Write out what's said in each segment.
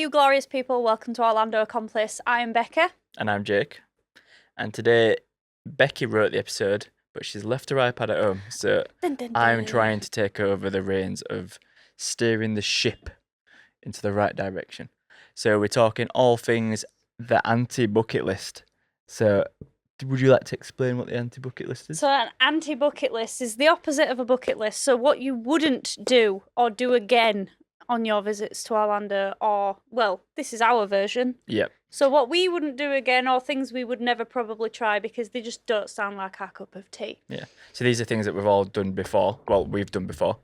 you glorious people, welcome to Orlando Accomplice. I am Becca. And I'm Jake. And today, Becky wrote the episode, but she's left her iPad at home, so I'm trying to take over the reins of steering the ship into the right direction. So we're talking all things the anti-bucket list. So would you like to explain what the anti-bucket list is? So an anti-bucket list is the opposite of a bucket list. So what you wouldn't do or do again on your visits to Orlando, or, well, this is our version. Yep. So what we wouldn't do again, or things we would never probably try because they just don't sound like our cup of tea. Yeah. So these are things that we've all done before. Well, we've done before.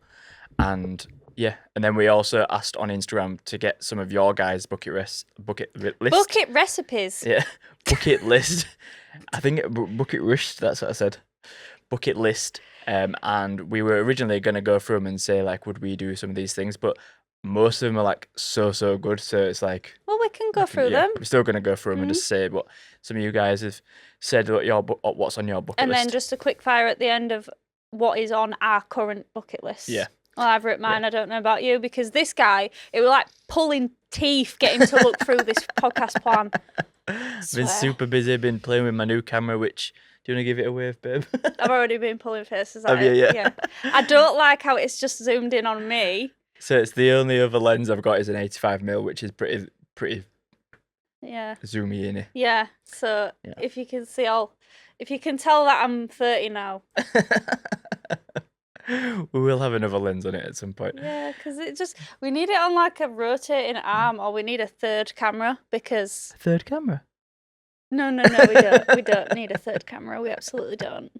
And yeah. And then we also asked on Instagram to get some of your guys' bucket list. Bucket recipes. Yeah. Bucket list. I think bucket list, that's what I said. Bucket list. And we were originally going to go through them and say, like, would we do some of these things? But most of them are, like, so good. So it's like... Well, we can go through them. We're still going to go through them and just say what some of you guys have said, what's on your bucket list. And then just a quick fire at the end of what is on our current bucket list. Yeah. Well, I've written mine. Yeah. I don't know about you, because this guy, it was like pulling teeth getting to look through this podcast plan. Been super busy, been playing with my new camera, which... Do you want to give it a wave, babe? I've already been pulling faces at Have you? it. Yeah. I don't like how it's just zoomed in on me. So it's the only other lens I've got is an 85mm, which is pretty zoomy in it. Yeah. So if you can if you can tell that I'm 30 now. We will have another lens on it at some point. Yeah, because we need it on like a rotating arm, or we need a third camera because... A third camera? No, we don't. We don't need a third camera. We absolutely don't.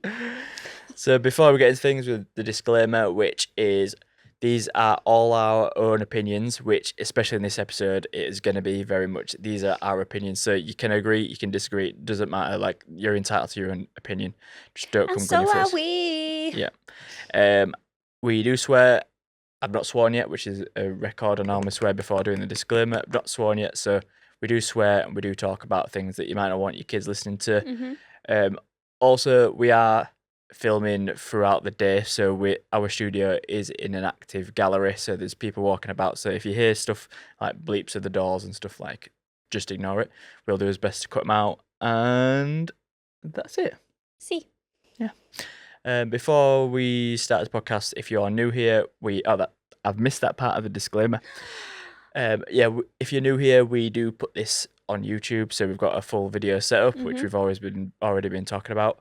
So before we get into things with the disclaimer, which is these are all our own opinions, which especially in this episode is going to be very much these are our opinions. So you can agree, you can disagree. It doesn't matter. Like, you're entitled to your own opinion. Just don't come gunning for us. So are we. Yeah. We do swear. I've not sworn yet, which is a record. I normally swear before doing the disclaimer. I've not sworn yet, so we do swear and we do talk about things that you might not want your kids listening to. Mm-hmm. Also, we are filming throughout the day, so our studio is in an active gallery, so there's people walking about. So if you hear stuff like bleeps of the doors and stuff, like, just ignore it. We'll do our best to cut them out, and that's it. See. Yeah. Before we start this podcast, if you are new here, I've missed that part of the disclaimer. If you're new here, we do put this on YouTube, so we've got a full video setup, which we've already been talking about.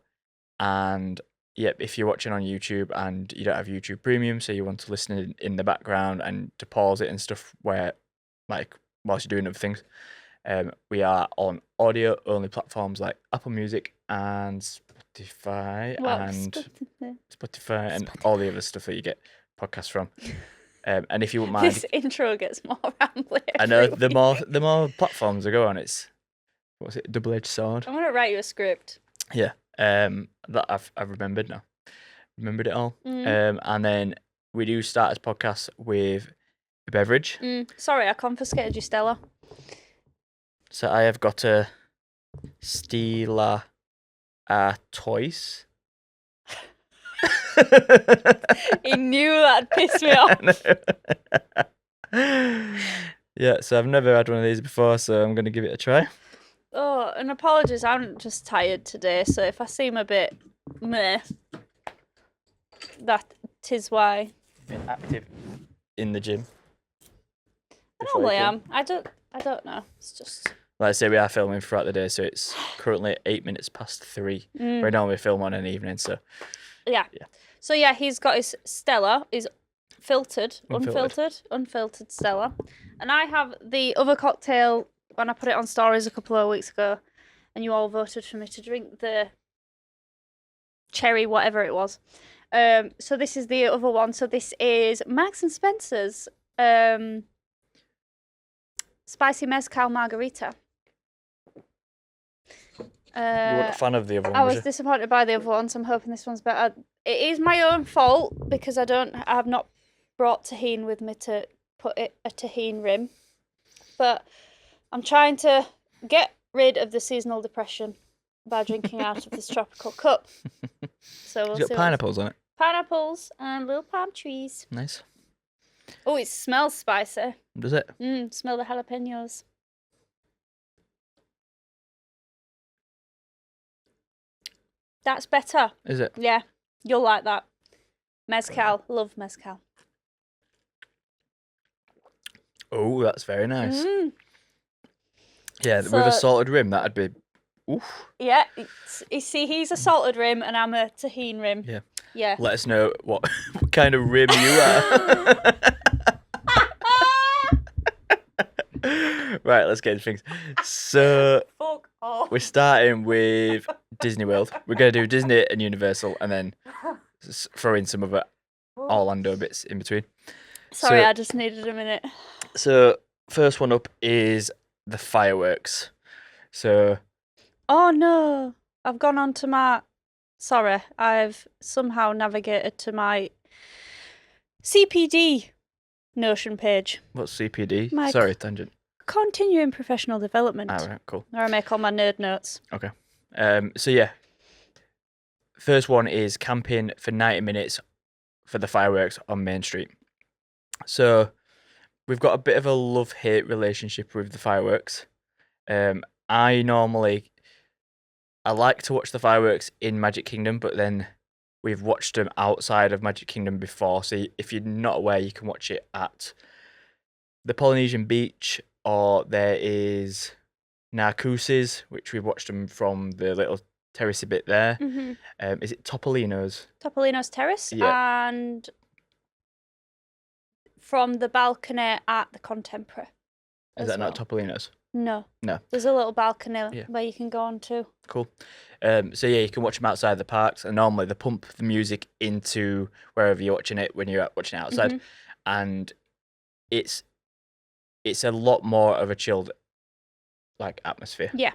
And if you're watching on YouTube and you don't have YouTube Premium, so you want to listen in the background and to pause it and stuff, where like whilst you're doing other things, we are on audio only platforms like Apple Music and Spotify and all the other stuff that you get podcasts from. And if you wouldn't mind, this intro gets more rambling. I know the more platforms I go on, it's double-edged sword. I'm gonna write you a script. Yeah, that I've remembered now. Remembered it all. And then we do start this podcast with a beverage. Sorry, I confiscated your Stella. So I have got a Stella Toys. He knew that'd piss me off. Yeah, so I've never had one of these before, so I'm going to give it a try. Oh, and apologies, I'm just tired today, so if I seem a bit meh, that is why. Been active in the gym. I normally am. I don't know. It's just... Like I say, we are filming throughout the day, so it's currently 8 minutes past 3. We normally film on an evening, so... Yeah. So yeah, he's got his Stella, his unfiltered Stella. And I have the other cocktail when I put it on stories a couple of weeks ago, and you all voted for me to drink the cherry whatever it was. So this is the other one. So this is Marks and Spencer's spicy mezcal margarita. You weren't a fan of the other one, I was disappointed by the other one, so I'm hoping this one's better. It is my own fault because I have not brought tahini with me to put a tahini rim. But I'm trying to get rid of the seasonal depression by drinking out of this tropical cup. So we'll It's got pineapples on it. Pineapples and little palm trees. Nice. Oh, it smells spicy. Does it? Smell the jalapenos. That's better. Is it? Yeah, you'll like that. Mezcal. Love mezcal. Oh, that's very nice. Yeah, with So- a salted rim, that'd be. Oof. Yeah, you see, he's a salted rim and I'm a tahine rim. Yeah. Yeah. Let us know what kind of rim you are. Right, let's get into things. So Fuck off. we're starting with Disney World. We're going to do Disney and Universal, and then throw in some other Orlando bits in between. Sorry, So- I just needed a minute. So first one up is the fireworks. So Oh no, I've gone on to my. Sorry, I've somehow navigated to my CPD Notion page. what's CPD? My Sorry, tangent. Continuing professional development. Ah, right, cool. Where I make all my nerd notes. So yeah, first one is camping for 90 minutes for the fireworks on Main Street. So we've got a bit of a love-hate relationship with the fireworks. I like to watch the fireworks in Magic Kingdom, but then we've watched them outside of Magic Kingdom before. So if you're not aware, you can watch it at the Polynesian beach, or there is Narcoossee's, which we've watched them from the little terracey bit there. Is it Topolino's? Topolino's Terrace Yeah. and from the balcony at the Contemporary. Is as that not well. Topolino's? No. No. There's a little balcony Yeah. where you can go on to. Cool. So yeah, you can watch them outside the parks, and normally they pump the music into wherever you're watching it when you're watching it outside, and it's a lot more of a chilled atmosphere. Yeah.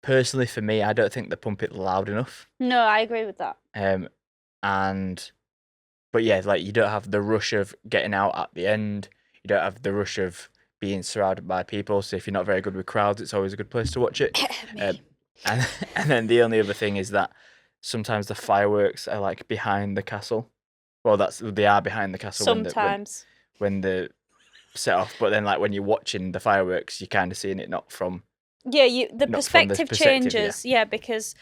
Personally, for me, I don't think they pump it loud enough. No, I agree with that. But yeah, you don't have the rush of getting out at the end. You don't have the rush of being surrounded by people. So if you're not very good with crowds, it's always a good place to watch it. Me. And then the only other thing is that sometimes the fireworks are behind the castle. Well, they are behind the castle Sometimes. when they set off. But then when you're watching the fireworks, you're kind of seeing it not from. Yeah, the Not from this perspective perspective, changes. Yeah, because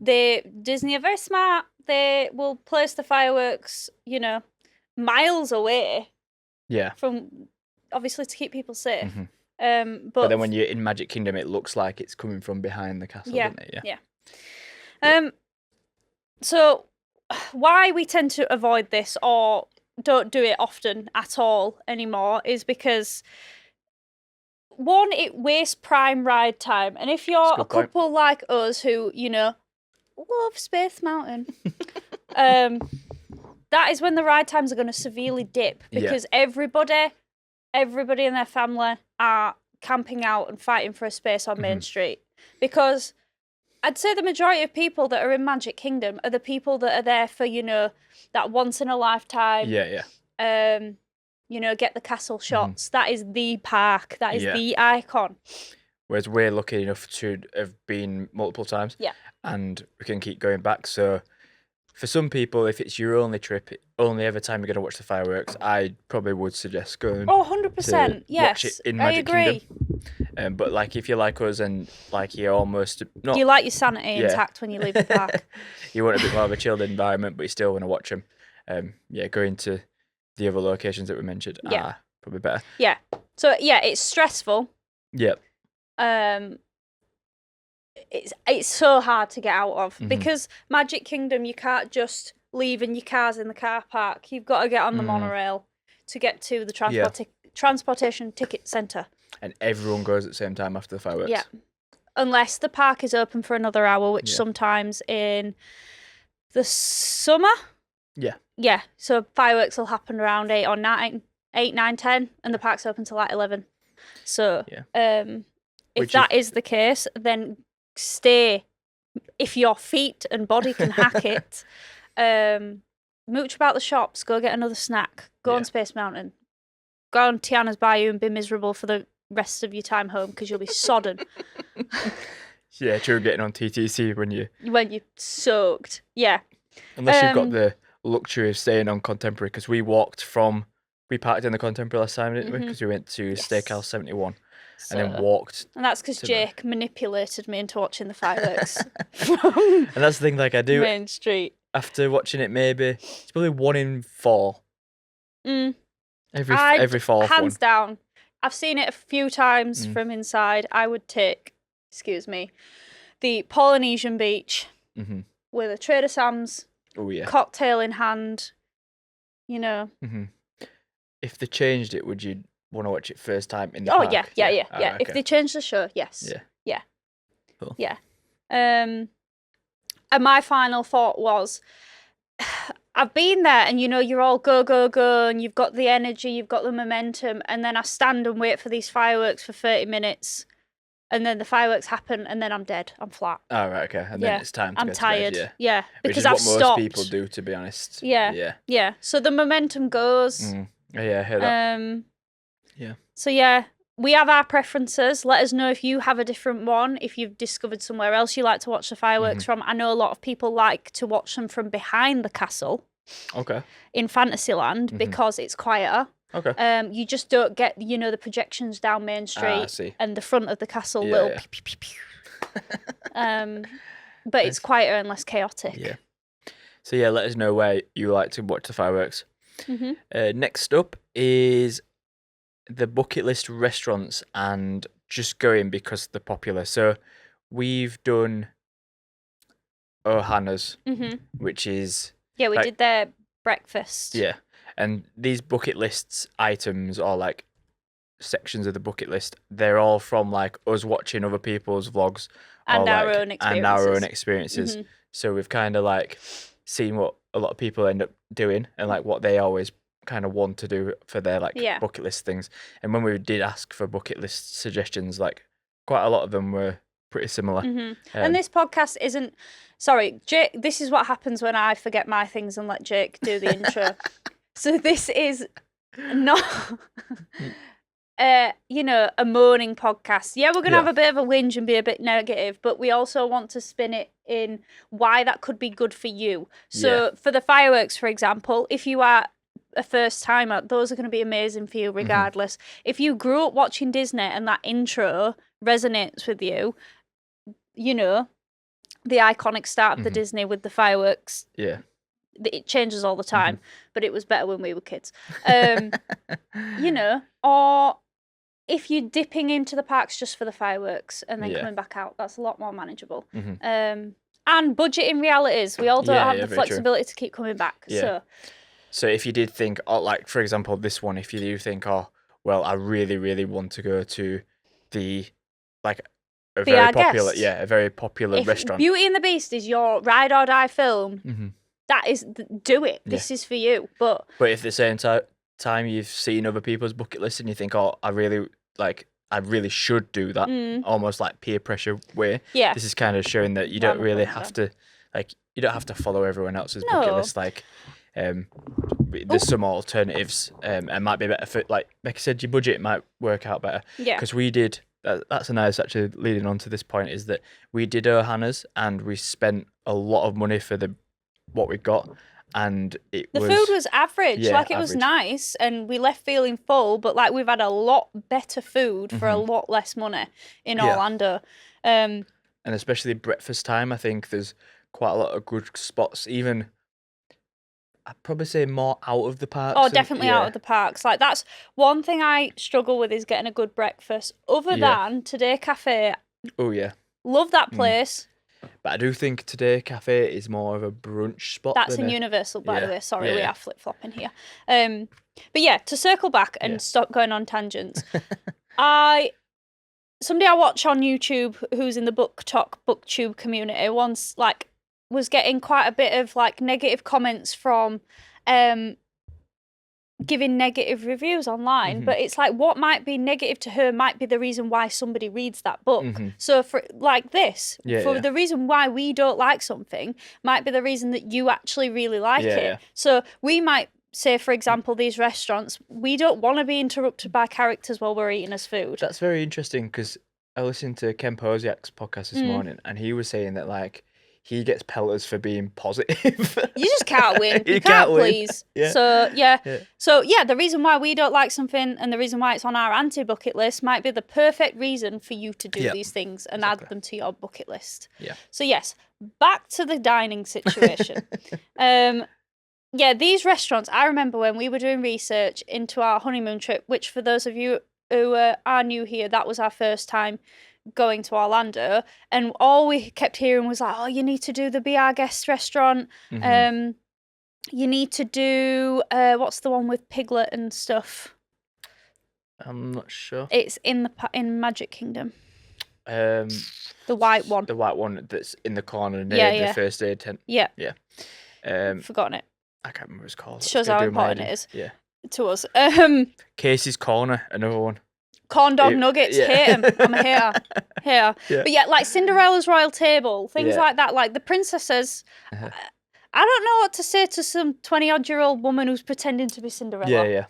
Disney are very smart. They will place the fireworks, miles away Yeah. from, obviously to keep people safe. Mhm. But then when you're in Magic Kingdom, it looks like it's coming from behind the castle, Yeah, doesn't it? So why we tend to avoid this or don't do it often at all anymore is because one, it wastes prime ride time, and if you're That's a a good point. couple like us who love Space Mountain, that is when the ride times are going to severely dip Yeah. because everybody and their family are camping out and fighting for a space on Main Street. Because I'd say the majority of people that are in Magic Kingdom are the people that are there for, that once in a lifetime, Yeah. get the castle shots. That is the park. That is Yeah. the icon. Whereas we're lucky enough to have been multiple times. Yeah. And we can keep going back. So for some people, if it's your only trip, only ever time you're going to watch the fireworks, I probably would suggest going. Oh, 100%. to Yes. watch it in I Magic agree. Kingdom. But if you're like us and you're almost not, You like your sanity Yeah. intact when you leave the park. you want a bit more of a chilled environment, but you still want to watch them. Going to the other locations that we mentioned Yeah. are probably better. Yeah. So, yeah, it's stressful. Yeah. It's so hard to get out of Mhm. because Magic Kingdom, you can't just leave in your cars in the car park. You've got to get on the monorail to get to the transportation ticket centre. And everyone goes at the same time after the fireworks. Yeah. Unless the park is open for another hour, which Yeah. sometimes in the summer. Yeah. Yeah. So fireworks will happen around 8 or 9, 10, and the park's open till 11. So Yeah. if Which that is the case, then stay. If your feet and body can hack it, mooch about the shops, go get another snack, go Yeah. on Space Mountain, go on Tiana's Bayou and be miserable for the rest of your time home because you'll be sodden Yeah, true. Getting on TTC when you're soaked. Yeah. unless you've got the luxury of staying on Contemporary, because we walked from we parked in the Contemporary last time, didn't we? Because we went to Yes. Steakhouse 71 So, and then walked. and that's because to Jake manipulated me into watching the fireworks And that's the thing, like I do, Main Street. after watching it maybe, it's probably 1 in 4. Every fourth one. Hands down. I've seen it a few times from inside. I would take, excuse me, the Polynesian beach with a Trader Sam's, cocktail in hand, you know. If they changed it, would you want to watch it first time in the park? Yeah. Okay. If they changed the show, yes. Yeah. Cool. Yeah. And my final thought was, I've been there and, you know, you're all go, go, go, and you've got the energy, you've got the momentum, and then I stand and wait for these fireworks for 30 minutes, and then the fireworks happen, and then I'm dead. I'm flat. Oh, right, okay. And then it's time to I'm go tired. to bed, Yeah, Which because is I've what most stopped. people do, to be honest. Yeah. So the momentum goes. Yeah, I hear that. Yeah. So yeah, we have our preferences. Let us know if you have a different one, if you've discovered somewhere else you like to watch the fireworks from. I know a lot of people like to watch them from behind the castle. Okay. In Fantasyland because it's quieter. Okay. You just don't get, you know, the projections down Main Street and the front of the castle pew, pew, pew, pew. But it's quieter and less chaotic. Yeah. So yeah, let us know where you like to watch the fireworks. Next up is the bucket list restaurants and just going because they're popular. So we've done Ohana's, which is... Yeah, we did their breakfast. Yeah. And these bucket lists items or like sections of the bucket list, they're all from like us watching other people's vlogs and our own experiences. So we've kind of like seen what a lot of people end up doing and like what they always kind of want to do for their like bucket list things. And when we did ask for bucket list suggestions, like quite a lot of them were pretty similar. And this podcast isn't... Sorry, Jake, this is what happens when I forget my things and let Jake do the intro. So this is not, you know, a moaning podcast. Yeah, we're going to have a bit of a whinge and be a bit negative, but we also want to spin it in why that could be good for you. So for the fireworks, for example, if you are a first timer, those are going to be amazing for you regardless. If you grew up watching Disney and that intro resonates with you, you know, the iconic start of the Disney with the fireworks. Yeah. It changes all the time, but it was better when we were kids. You know, or if you're dipping into the parks just for the fireworks and then coming back out, that's a lot more manageable. And budgeting realities. We all don't have the flexibility to keep coming back. So if you did think, like, for example, this one, if you do think, well, I really, really want to go to the, like, a very popular restaurant. Beauty and the Beast is your ride or die film. That is, do it. This is for you. But if at the same time you've seen other people's bucket list and you think, I really should do that, almost like peer pressure way. Yeah. This is kind of showing that you don't really have to, like, you don't have to follow everyone else's bucket list. Like, there's some alternatives, and might be better for, like Becky said, your budget might work out better. Yeah. Because we did. That's a nice, actually, leading on to this point, is that we did Ohana's and we spent a lot of money for what we got, and the food was average. Like, it was nice, and we left feeling full, but like we've had a lot better food for a lot less money in Orlando. And especially breakfast time, I think there's quite a lot of good spots, even I'd probably say more out of the parks. Oh, definitely out of the parks. Like, that's one thing I struggle with, is getting a good breakfast. Other than Today Cafe. Oh, yeah. Love that place. But I do think Today Cafe is more of a brunch spot. That's in Universal, by the way. Sorry, we are flip-flopping here. But yeah, to circle back and stop going on tangents. Somebody I watch on YouTube who's in the booktube community once, like, was getting quite a bit of like negative comments from giving negative reviews online, but it's like what might be negative to her might be the reason why somebody reads that book. So for like this, the reason why we don't like something might be the reason that you actually really like it. So we might say, for example, these restaurants, we don't want to be interrupted by characters while we're eating us food. That's very interesting, because I listened to Ken Posiak's podcast this morning, and he was saying that, like, he gets pelters for being positive. You just can't win. You can't can't win. please. Yeah. So, yeah. Yeah. So, yeah, the reason why we don't like something and the reason why it's on our anti-bucket list might be the perfect reason for you to do Yep. these things and Exactly. add them to your bucket list. Yeah. So, yes, back to the dining situation. Yeah, these restaurants, I remember when we were doing research into our honeymoon trip, which for those of you who are new here, that was our first time going to Orlando, and all we kept hearing was like, oh, you need to do the Be Our Guest restaurant. Mhm. You need to do what's the one with Piglet and stuff? I'm not sure. It's in Magic Kingdom. Um, The white one. the white one that's in the corner near Yeah, the first aid tent. Yeah. I Forgotten it. can't remember what it's called. Shows It's gonna how do my important head it in. is Yeah. to us. Casey's Corner, another one. Corn dog It- nuggets, yeah. hate 'em. I'm a hater. Hater. Yeah. But yeah, like Cinderella's Royal Table, things Yeah. like that. Like the princesses. Uh-huh. I don't know what to say to some 20-odd-year-old woman who's pretending to be Cinderella. Yeah.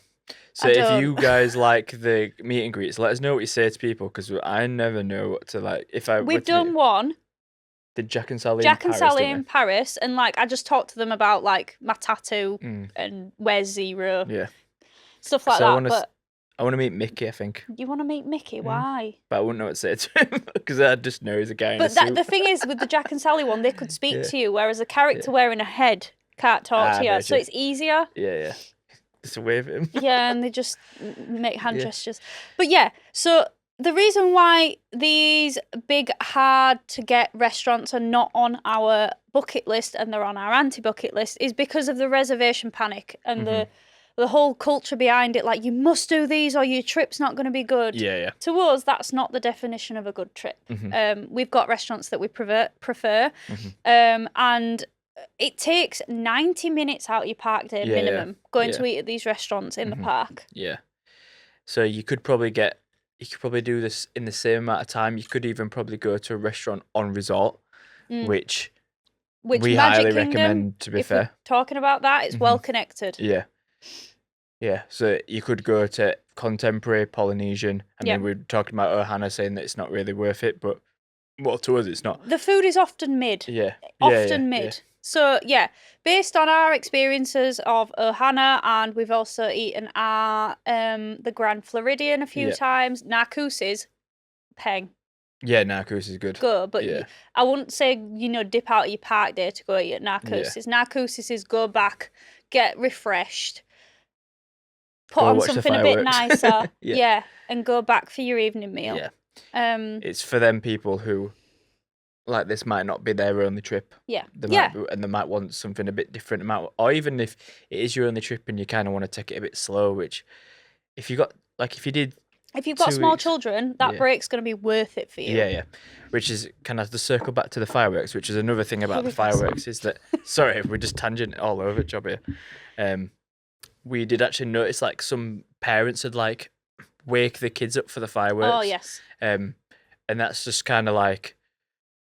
So I if don't. you guys like the meet and greets, let us know what you say to people because I never know what to like. If I We've done one, did Jack and Sally Jack in and Paris, Sally didn't in Paris, and like I just talked to them about like my tattoo we? and where's Zero, Yeah. stuff like So that. But I want to meet Mickey, I think, you want to meet Mickey? Why? but I wouldn't know what to say to him because I just know he's a guy in a But suit. the thing is, with the Jack and Sally one, they could speak Yeah. to you, whereas a character wearing a head can't talk to you. very So true. it's easier. Yeah. Just a wave at him. Yeah, and they just make hand Yeah. gestures. But yeah, so the reason why these big, hard to get restaurants are not on our bucket list and they're on our anti-bucket list is because of the reservation panic and the whole culture behind it. Like, you must do these or your trip's not going to be good. Yeah. To us, that's not the definition of a good trip. We've got restaurants that we prefer, and it takes 90 minutes out of your park day Yeah, minimum going yeah. to eat at these restaurants in the park. Yeah. So you could probably do this in the same amount of time. You could even probably go to a restaurant on resort, which Which we Magic highly Kingdom, recommend, to be if we're fair. talking about that, it's well connected. Yeah. So you could go to Contemporary, Polynesian. I Yeah. mean, we were talking about Ohana saying that it's not really worth it, but well, to us, it's not. The food is often mid. Yeah. Often mid. So, yeah, based on our experiences of Ohana, and we've also eaten at the Grand Floridian a few Yeah. times, Narcoossee's, peng, Yeah, Narcos is good. go. But Yeah. I wouldn't say, dip out of your park day to go eat at Narcoossee's. Narcoossee's is go back, get refreshed, put Go on watch the something a bit fireworks. nicer, Yeah. and go back for your evening meal. Yeah. Um, It's for them people who, like, this might not be their only trip. yeah, They yeah. and they might want something a bit different. Or even if it is your only trip and you kind of want to take it a bit slow, which if you did, If you've got 2 small weeks. children, that Yeah. break's going to be worth it for you. yeah, which is kind of to circle back to the fireworks, which is another thing about Here the we go. fireworks is that, sorry, we're just tangent all over the job here. We did actually notice like some parents had like wake the kids up for the fireworks. Oh, yes. And that's just kind of like,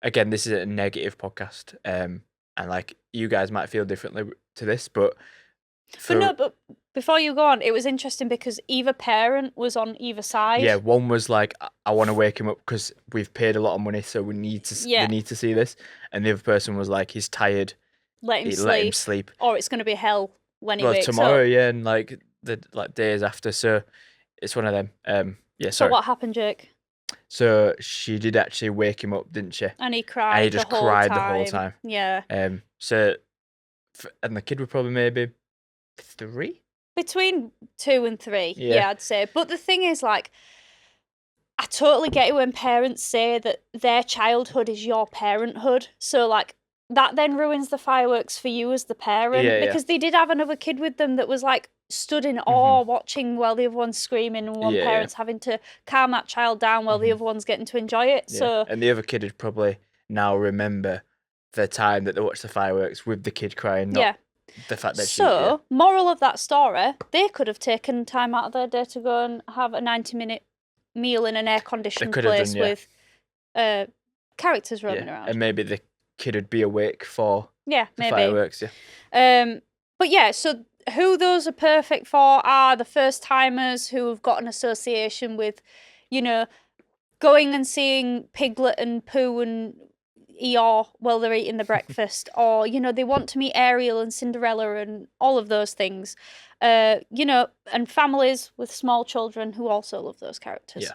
again, this is a negative podcast. And like you guys might feel differently to this, but But before you go on, it was interesting because either parent was on either side. yeah, one was like, I want to wake him up because we've paid a lot of money, so we need to Yeah. we need to see this. And the other person was like, he's tired. Let him Let him sleep. sleep. Or it's going to be hell when he Well, wakes tomorrow, up. yeah, and like the days after. So it's one of them. Yeah, So sorry. what happened, Jake? So she did actually wake him up, didn't she? And he cried And he just the whole cried time. the whole time. Yeah. So, and the kid was probably maybe 3. Between 2 and 3, Yeah. I'd say. But the thing is, like, I totally get it when parents say that their childhood is your parenthood. So, like, that then ruins the fireworks for you as the parent. Yeah, yeah. Because they did have another kid with them that was, like, stood in awe watching while the other one's screaming and one Yeah, yeah. parent's having to calm that child down while the other one's getting to enjoy it. Yeah. So, And the other kid would probably now remember the time that they watched the fireworks with the kid crying, not yeah. the fact that So, moral of that story, they could have taken time out of their day to go and have a 90-minute meal in an air-conditioned could have place done, yeah. with characters roaming yeah. around. And maybe the kid would be awake for Yeah, the maybe. fireworks, yeah. But yeah, so who those are perfect for are the first-timers who have got an association with, going and seeing Piglet and Pooh and Eeyore while they're eating the breakfast, or, you know, they want to meet Ariel and Cinderella and all of those things. You know, and families with small children who also love those characters. Yeah.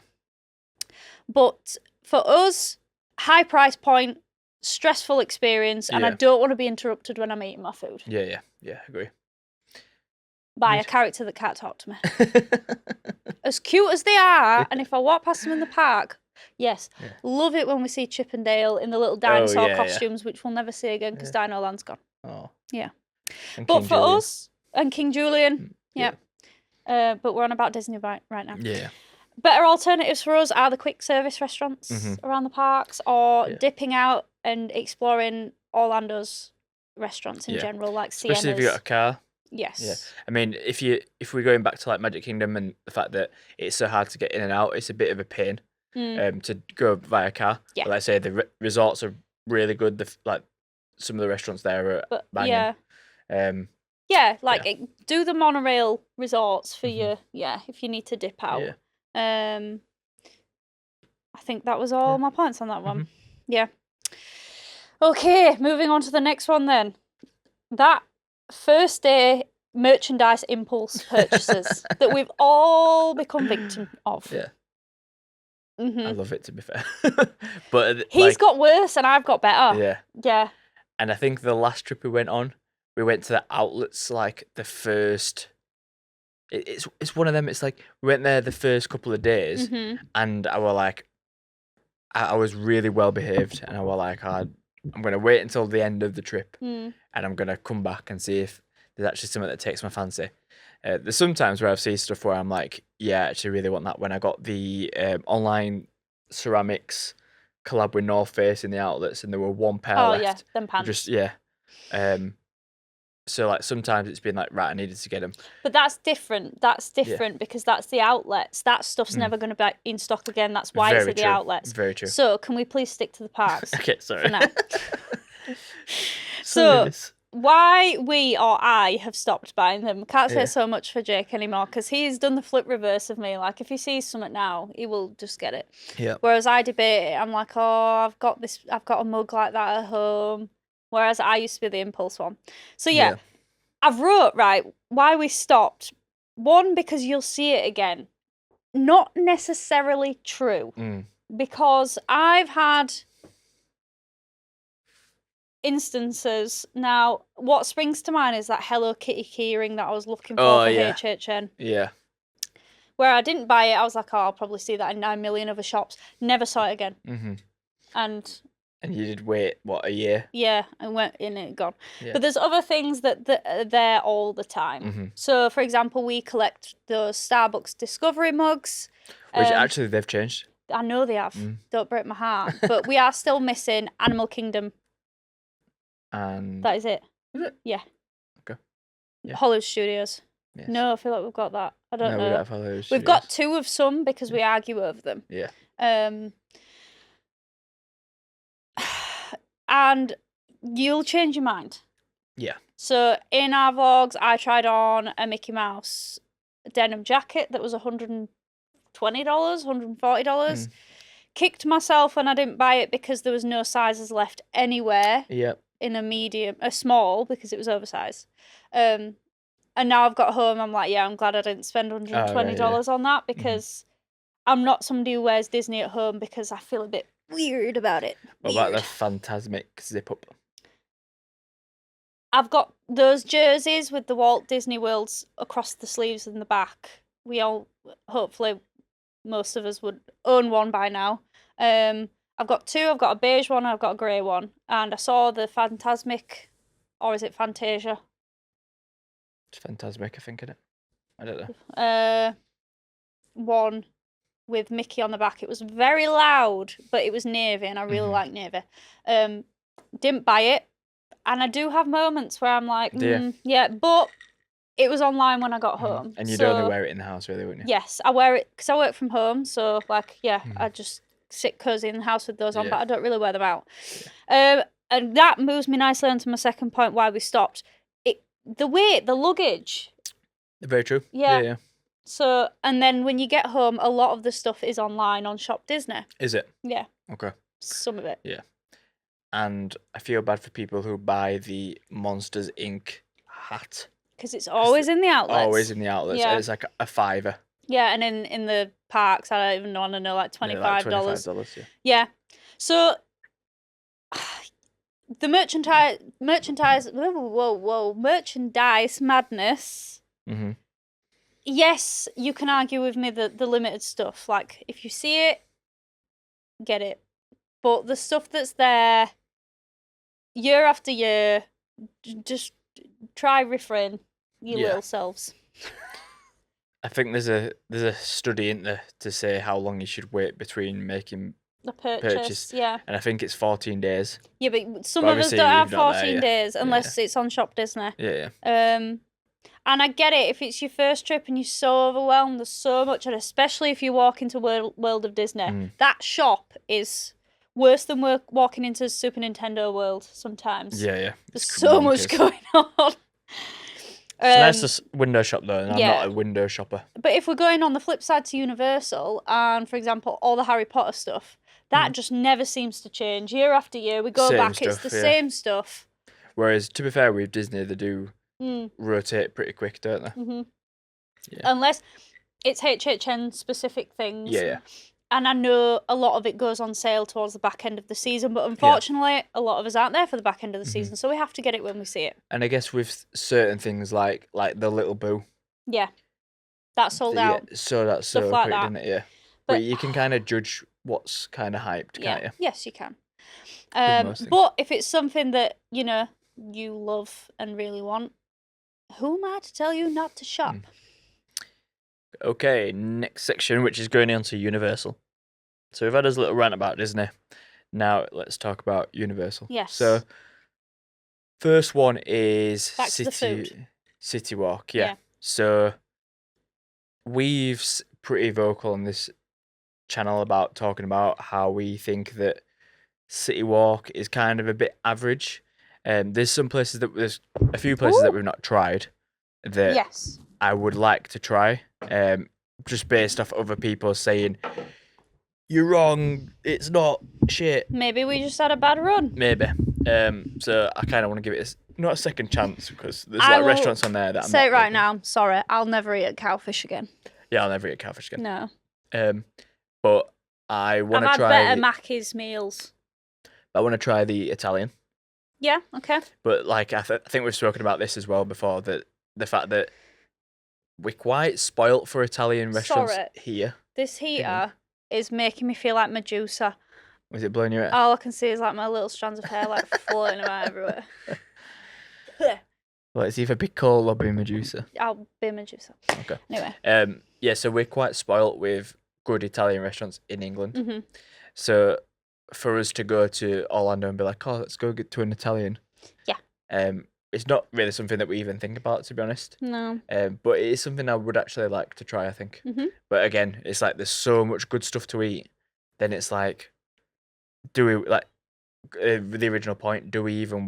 But for us, high price point, stressful experience, and I Yeah. don't want to be interrupted when I'm eating my food Yeah, agree. by a Good. character that can't talk to me. As cute as they are, and if I walk past them in the park, yes, Yeah. love it when we see Chip and Dale in the little dinosaur yeah. costumes, which we'll never see again because Dino Land's gone. Oh. Yeah. And But King for Julian. us, and King Julian, Yeah. but we're on about Disney right now. Yeah. Better alternatives for us are the quick service restaurants Mhm. around the parks, or Yeah. dipping out and exploring Orlando's restaurants in Yeah. general, like Especially Sienna's. if you got a car. Yes. Yeah. I mean, if we're going back to like Magic Kingdom and the fact that it's so hard to get in and out, it's a bit of a pain to go via car. Yeah. But like I say, the resorts are really good. Like some of the restaurants there are But banging. do the monorail resorts for you. Yeah, if you need to dip out. Yeah. I think that was all my points on that one. Yeah. Okay, moving on to the next one then. That first day merchandise impulse purchases that we've all become victim of. Yeah. Mm-hmm. I love it, to be fair. But he's got worse and I've got better. Yeah. Yeah. And I think the last trip we went on, we went to the outlets like the first. It's one of them. It's like we went there the first couple of days, and I were like, I was really well behaved, and I were like, I'm gonna wait until the end of the trip, and I'm gonna come back and see if there's actually something that takes my fancy. There's sometimes where I've seen stuff where I'm like, yeah, I actually really want that. When I got the online ceramics collab with North Face in the outlets, and there were one pair left. Oh yeah, them pants. Just so like sometimes it's been like, right, I needed to get them. But that's different. That's different because that's the outlets. That stuff's never going to be in stock again. That's why it's at the outlets. Very true. So can we please stick to the parks? Okay, sorry. For now. So why we or I have stopped buying them. Can't say so much for Jake anymore because he's done the flip reverse of me. Like if he sees something now, he will just get it. Yeah. Whereas I debate it. I'm like, oh, I've got a mug like that at home. Whereas I used to be the impulse one. So yeah. I've wrote, right, why we stopped. One, because you'll see it again. Not necessarily true. Because I've had instances. Now, what springs to mind is that Hello Kitty keyring that I was looking for HHN. Yeah. Where I didn't buy it, I was like, oh, I'll probably see that in 9 million other shops. Never saw it again. And you did wait, what, a year? Yeah, I went in and gone. Yeah. But there's other things that are there all the time. So, for example, we collect those Starbucks Discovery mugs. Which actually they've changed. I know they have. Don't break my heart. But we are still missing Animal Kingdom. And that is it. Is it? Yeah. Okay. Yeah. Hollywood Studios. Yes. No, I feel like we've got that. I don't know. We don't have Hollywood Studios. We've got 2 of some because we argue over them. Yeah. And you'll change your mind. Yeah. So in our vlogs, I tried on a Mickey Mouse denim jacket that was $120, $140. Kicked myself when I didn't buy it because there was no sizes left anywhere. Yep. In a small because it was oversized. And now I've got home, I'm like, yeah, I'm glad I didn't spend $120 on that because I'm not somebody who wears Disney at home because I feel a bit weird about it. What about the Fantasmic zip up? I've got those jerseys with the Walt Disney Worlds across the sleeves and the back. We all, hopefully, most of us would own one by now. I've got 2. I've got a beige one and I've got a grey one. And I saw the Fantasmic, or is it Fantasia? It's Fantasmic, I think, isn't it? I don't know. One with Mickey on the back. It was very loud, but it was navy, and I really like navy. Didn't buy it, and I do have moments where I'm like, yeah, but it was online when I got home. And you'd only wear it in the house, really, wouldn't you? Yes, I wear it because I work from home, so like, I just sit cozy in the house with those on, but I don't really wear them out. And that moves me nicely onto my second point why we stopped. The weight, the luggage. Very true. Yeah. So, and then when you get home, a lot of the stuff is online on Shop Disney. Is it? Yeah. Okay. Some of it. Yeah. and I feel bad for people who buy the Monsters Inc. hat. Because it's always in the outlets. Always in the outlets. Yeah. And it's like a $5. Yeah, and in the parks, I don't even want to know, like $25. Yeah, like $25, yeah. Yeah. So the merchandise madness. Mm-hmm. Yes, you can argue with me that the limited stuff, like if you see it, get it. But the stuff that's there year after year, just try refrain your little selves. I think there's a study in there to say how long you should wait between making the purchase. Yeah. And I think it's 14 days. Yeah, but some of us don't have 14 days unless it's on Shop Disney. Yeah. And I get it, if it's your first trip and you're so overwhelmed, there's so much, and especially if you walk into World of Disney, that shop is worse than walking into Super Nintendo World sometimes. Yeah. There's so much going on. It's nice to window shop though, and I'm not a window shopper. But if we're going on the flip side to Universal, and for example, all the Harry Potter stuff, that just never seems to change. Year after year, we go back, it's the same stuff. Whereas, to be fair, with Disney, they do rotate pretty quick, don't they? Mm-hmm. Yeah. Unless it's HHN specific things. Yeah. And I know a lot of it goes on sale towards the back end of the season, but unfortunately, a lot of us aren't there for the back end of the season, so we have to get it when we see it. And I guess with certain things like the Little Boo. Yeah. That's sold out. So that's stuff so like quick, that. isn't it? Yeah. But you can kind of judge what's kind of hyped, can't you? Yes, you can. But if it's something that, you love and really want, who am I to tell you not to shop? Okay, next section, which is going on to Universal. So we've had us a little rant about Disney. Now let's talk about Universal. Yes. So first one is Back to the food. City Walk. Yeah. So we've pretty vocal on this channel about talking about how we think that City Walk is kind of a bit average. There's a few places that we've not tried that I would like to try. Just based off other people saying, you're wrong, it's not shit. Maybe we just had a bad run. Maybe. So I kind of want to give it not a second chance, because there's restaurants on there that I'm say it right now, I'm sorry, I'll never eat a cowfish again. Yeah, I'll never eat a cowfish again. No. But I want to try... I've had better Mackey's meals. I want to try the Italian. Yeah, okay. But I think we've spoken about this as well before, that the fact that we're quite spoilt for Italian restaurants here. This heater is making me feel like Medusa. Was it blowing your hair? All I can see is my little strands of hair floating about everywhere. Well, it's either Big Cole or be Medusa. I'll be Medusa. Okay. Anyway. So we're quite spoilt with good Italian restaurants in England. Mm-hmm. So for us to go to Orlando and be like, oh, let's go get to an Italian. Yeah. It's not really something that we even think about, to be honest. No. But it is something I would actually like to try, I think. Mm-hmm. But again, it's there's so much good stuff to eat. Then it's do we, the original point, do we even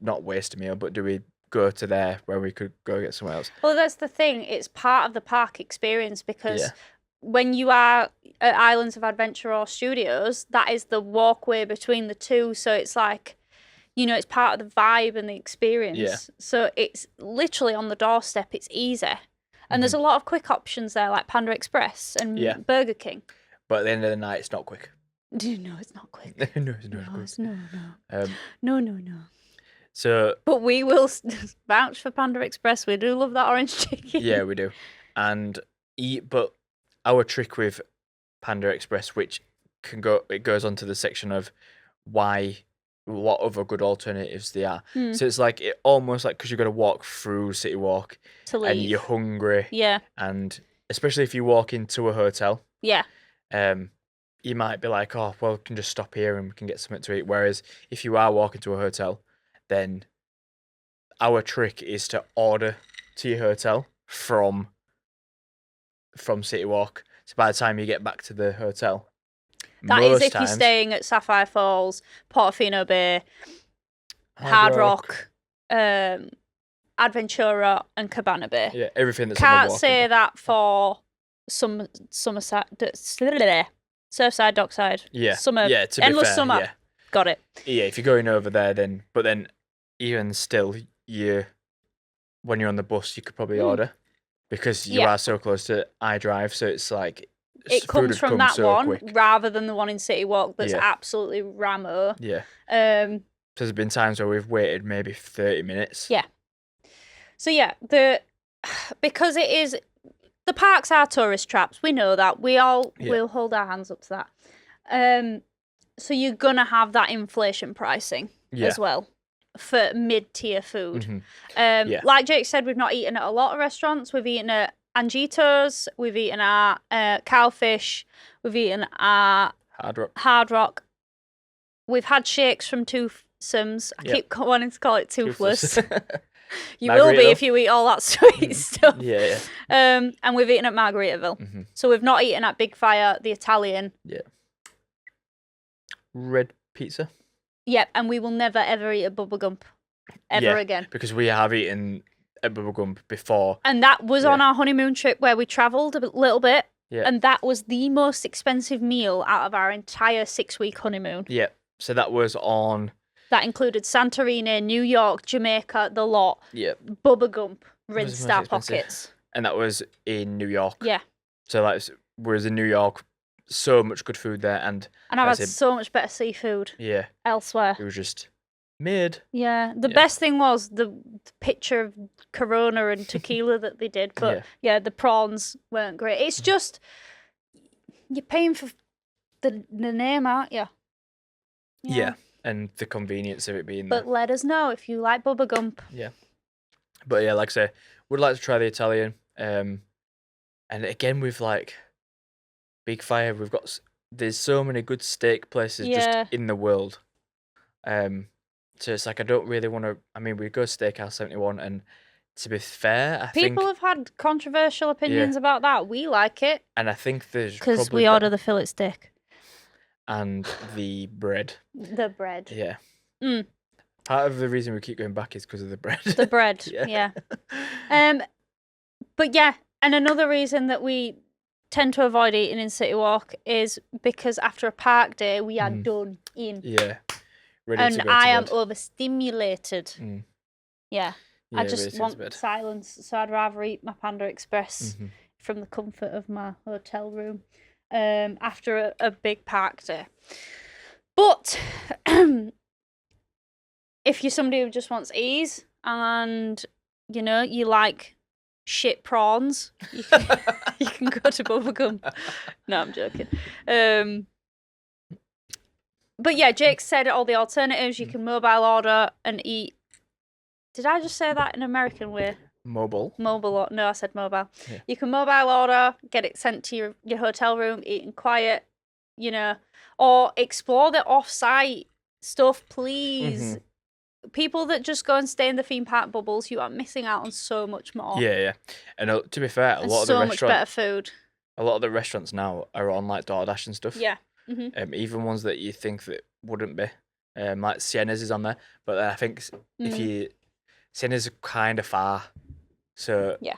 not waste a meal, but do we go to there where we could go get somewhere else? Well, that's the thing. It's part of the park experience, because when you are at Islands of Adventure or Studios, that is the walkway between the two. So it's it's part of the vibe and the experience. Yeah. So it's literally on the doorstep. It's easy. And there's a lot of quick options there, like Panda Express and Burger King. But at the end of the night, it's not quick. No, it's not quick. No, it's not quick. No. So, but we will vouch for Panda Express. We do love that orange chicken. Yeah, we do. But our trick with Panda Express, which it goes on to the section of what other good alternatives there are. So it's it almost because you've got to walk through City Walk to leave. And you're hungry. Yeah. And especially if you walk into a hotel. Yeah. You might be like, oh, well, we can just stop here and we can get something to eat. Whereas if you are walking to a hotel, then our trick is to order to your hotel from City Walk. So by the time you get back to the hotel, that is if you're staying at Sapphire Falls, Portofino Bay, Hard Rock, Adventura, and Cabana Bay. Yeah, everything that's Can't on the walk. say that for Surfside, Dockside. Yeah, Summer. yeah. To be Endless fair, Summer. yeah. Got it. Yeah, if you're going over there, then even still, when you're on the bus, you could probably order because you are so close to iDrive. So it's like it food comes would from come that so one quick. rather than the one in City Walk that's absolutely rammo. Yeah. So there's been times where we've waited maybe 30 minutes. Yeah. So yeah, because it is, the parks are tourist traps. We know that. We all will hold our hands up to that. So you're gonna have that inflation pricing as well for mid-tier food. Like Jake said, we've not eaten at a lot of restaurants. We've eaten at Angito's. We've eaten at Cowfish. We've eaten at Hard Rock. We've had shakes from Twosomes. I keep wanting to call it Toothless. You will be if you eat all that sweet stuff. Yeah. And we've eaten at Margaritaville. So we've not eaten at Big Fire, the Italian. Yeah. Red pizza. Yep, and we will never ever eat a Bubba Gump ever again. Because we have eaten a Bubba Gump before. And that was on our honeymoon trip where we travelled a little bit. Yeah. And that was the most expensive meal out of our entire 6-week honeymoon. Yeah. So that was on... That included Santorini, New York, Jamaica, the lot. Yeah. Bubba Gump, rinsed our pockets. And that was in New York. Yeah. So whereas in New York, so much good food there, and I've had so much better seafood. Yeah. Elsewhere. It was just mid. Yeah. The best thing was the picture of Corona and tequila that they did, but the prawns weren't great. It's just you're paying for the name, aren't you? Yeah. And the convenience of it being there. But let us know if you like Bubba Gump. Yeah. But yeah, like I say, would like to try the Italian. And again, with Big Fire, there's so many good steak places just in the world. So it's like I don't really want to. I mean, we go Steakhouse 71, and to be fair, I think people have had controversial opinions about that. We like it, and I think there's because we order the fillet steak and the bread. The bread, yeah. Part of the reason we keep going back is because of the bread. The bread, yeah. But yeah, and another reason that we tend to avoid eating in City Walk is because after a park day, we are done in. Yeah. And I am overstimulated. Yeah. I just want silence, so I'd rather eat my Panda Express from the comfort of my hotel room after a big park day. But if you're somebody who just wants ease and, you like shit prawns, you can go to Bubblegum. No, I'm joking. But yeah, Jake said all the alternatives. You can mobile order and eat. Did I just say that in an American way? Mobile. No, I said mobile. Yeah. You can mobile order, get it sent to your hotel room, eat in quiet, or explore the off-site stuff, please. People that just go and stay in the theme park bubbles, you are missing out on so much more. Yeah. And to be fair, a lot of the restaurants, so much better food. A lot of the restaurants now are on DoorDash and stuff. Yeah. Even ones that you think that wouldn't be, like Sienna's is on there, but I think Sienna's kind of far, so yeah.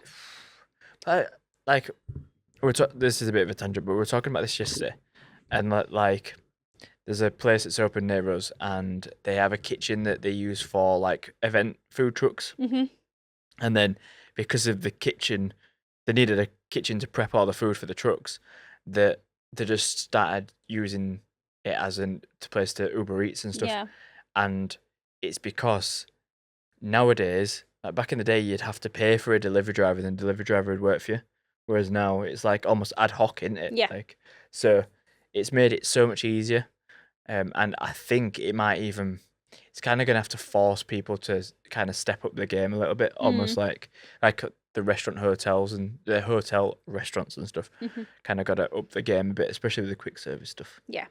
But this is a bit of a tangent, but we were talking about this yesterday, and there's a place that's open near us, and they have a kitchen that they use for event food trucks, and then because of the kitchen, they needed a kitchen to prep all the food for the trucks, that they just started using it as a place to Uber Eats and stuff. Yeah. And it's because nowadays, back in the day, you'd have to pay for a delivery driver, then the delivery driver would work for you. Whereas now it's almost ad hoc, isn't it? Yeah. So it's made it so much easier. And I think it's kind of going to have to force people to kind of step up the game a little bit, almost like the restaurant hotels and the hotel restaurants and stuff kind of got to up the game a bit, especially with the quick service stuff. Yeah.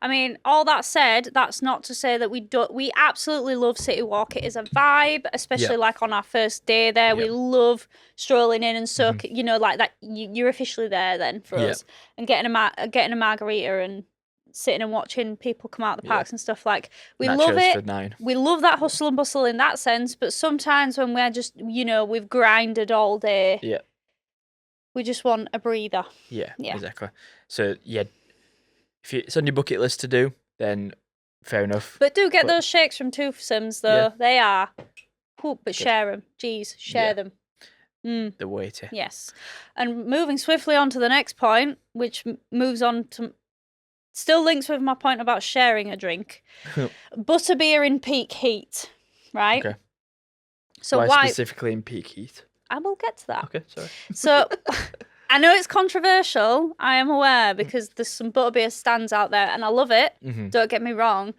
I mean, all that said, that's not to say that we absolutely love City Walk. It is a vibe, especially on our first day there. We love strolling in and soaking, that you're officially there then for us, and getting a margarita and sitting and watching people come out of the parks and stuff. We Nachos love it. For 9. We love that hustle and bustle in that sense, but sometimes when we're just, we've grinded all day, we just want a breather. Yeah, exactly. So, if it's on your bucket list to do, then fair enough. But do get But- those shakes from Toothsomes, though. Yeah. They are. But share them. Jeez, share them. The weighty. Yes. And moving swiftly on to the next point, which moves on to... Still links with my point about sharing a drink. Butterbeer in peak heat, right? Okay. So why specifically in peak heat? I will get to that. Okay, sorry. So I know it's controversial. I am aware because there's some butterbeer stands out there and I love it. Don't get me wrong.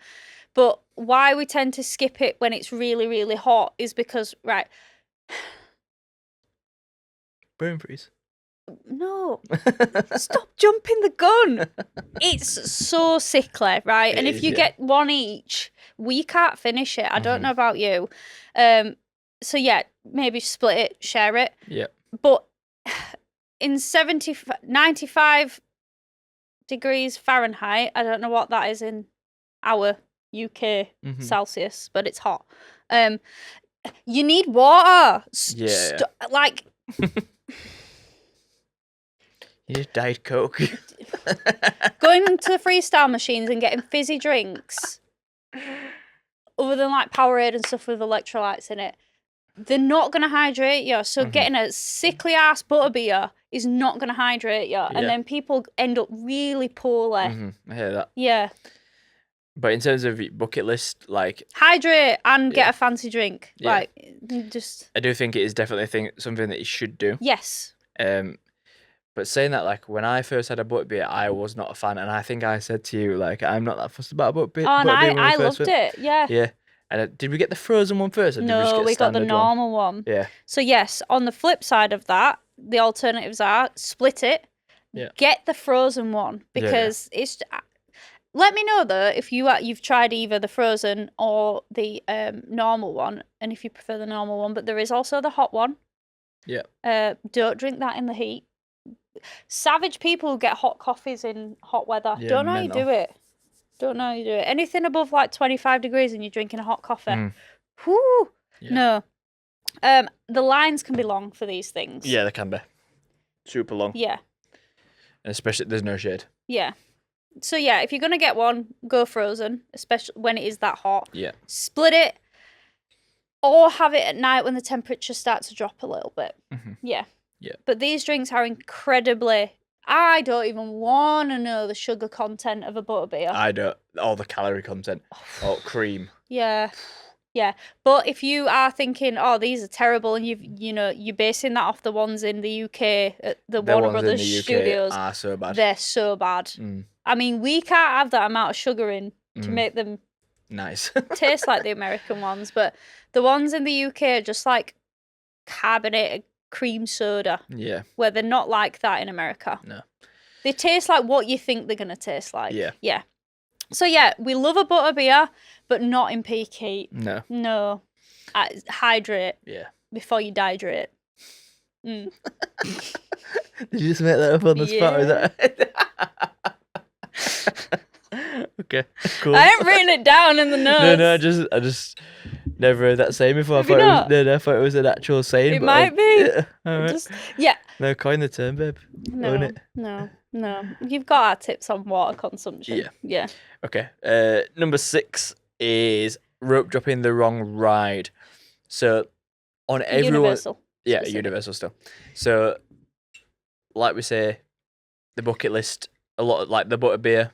But why we tend to skip it when it's really, really hot is because, right. Burn freeze. No. Stop jumping the gun. It's so sickly, right? And if you get one each, we can't finish it. I don't know about you. So yeah, maybe split it, share it. Yeah. But in 95 degrees Fahrenheit, I don't know what that is in our UK Celsius, but it's hot. You need water. Like... You need Diet Coke. Going to the freestyle machines and getting fizzy drinks, other than like Powerade and stuff with electrolytes in it, they're not going to hydrate you. So getting a sickly ass butterbeer is not going to hydrate you. And then people end up really poorly. I hear that. Yeah. But in terms of bucket list, like... Hydrate and get a fancy drink. Yeah. Like, just... I do think it is definitely something that you should do. Yes. But saying that, like, when I first had a butterbeer, I was not a fan. And I think I said to you, like, I'm not that fussed about a butterbeer. Oh, and I loved it. Yeah. Yeah. And did we get the frozen one first? Or did We got the normal one. Yeah. So, yes, on the flip side of that, the alternatives are split it. Yeah. Get the frozen one because it's... Let me know, though, if you've tried either the frozen or the normal one, and if you prefer the normal one. But there is also the hot one. Yeah. Don't drink that in the heat. Savage people who get hot coffees in hot weather. Yeah, Don't know how you do it. Don't know how you do it. Anything above like 25 degrees and you're drinking a hot coffee. Whoo! Yeah. No. The lines can be long for these things. Yeah, they can be. Super long. Yeah. And especially there's no shade. Yeah. So yeah, if you're going to get one, go frozen, especially when it is that hot. Yeah. Split it or have it at night when the temperature starts to drop a little bit. Yeah. Yeah. But these drinks are incredibly... I don't even want to know the sugar content of a butterbeer. I don't. All the calorie content. Oh, cream. Yeah. Yeah. But if you are thinking, oh, these are terrible, and you're basing that off the ones in the UK, the Warner Brothers studios, are so bad. They're so bad. I mean, we can't have that amount of sugar in to make them nice taste like the American ones, but the ones in the UK are just like carbonated cream soda. Yeah. Where they're not like that in America. No. They taste like what you think they're going to taste like. Yeah. Yeah. So yeah, we love a butterbeer, but not in peak heat. No. No. Hydrate. Yeah. Before you dehydrate. Did you just make that up on the spot? Is that... Okay, cool. I haven't written it down in the notes. No, I just never heard that saying before. I thought it was an actual saying. It might be. Yeah, all right. Yeah. No, coin the term, babe. Own it. No. You've got our tips on water consumption. Yeah. Yeah. Okay. Number 6 is rope dropping the wrong ride. So on everyone. Universal. Yeah, specific. universal still. So, like we say, the bucket list. A lot like the butterbeer.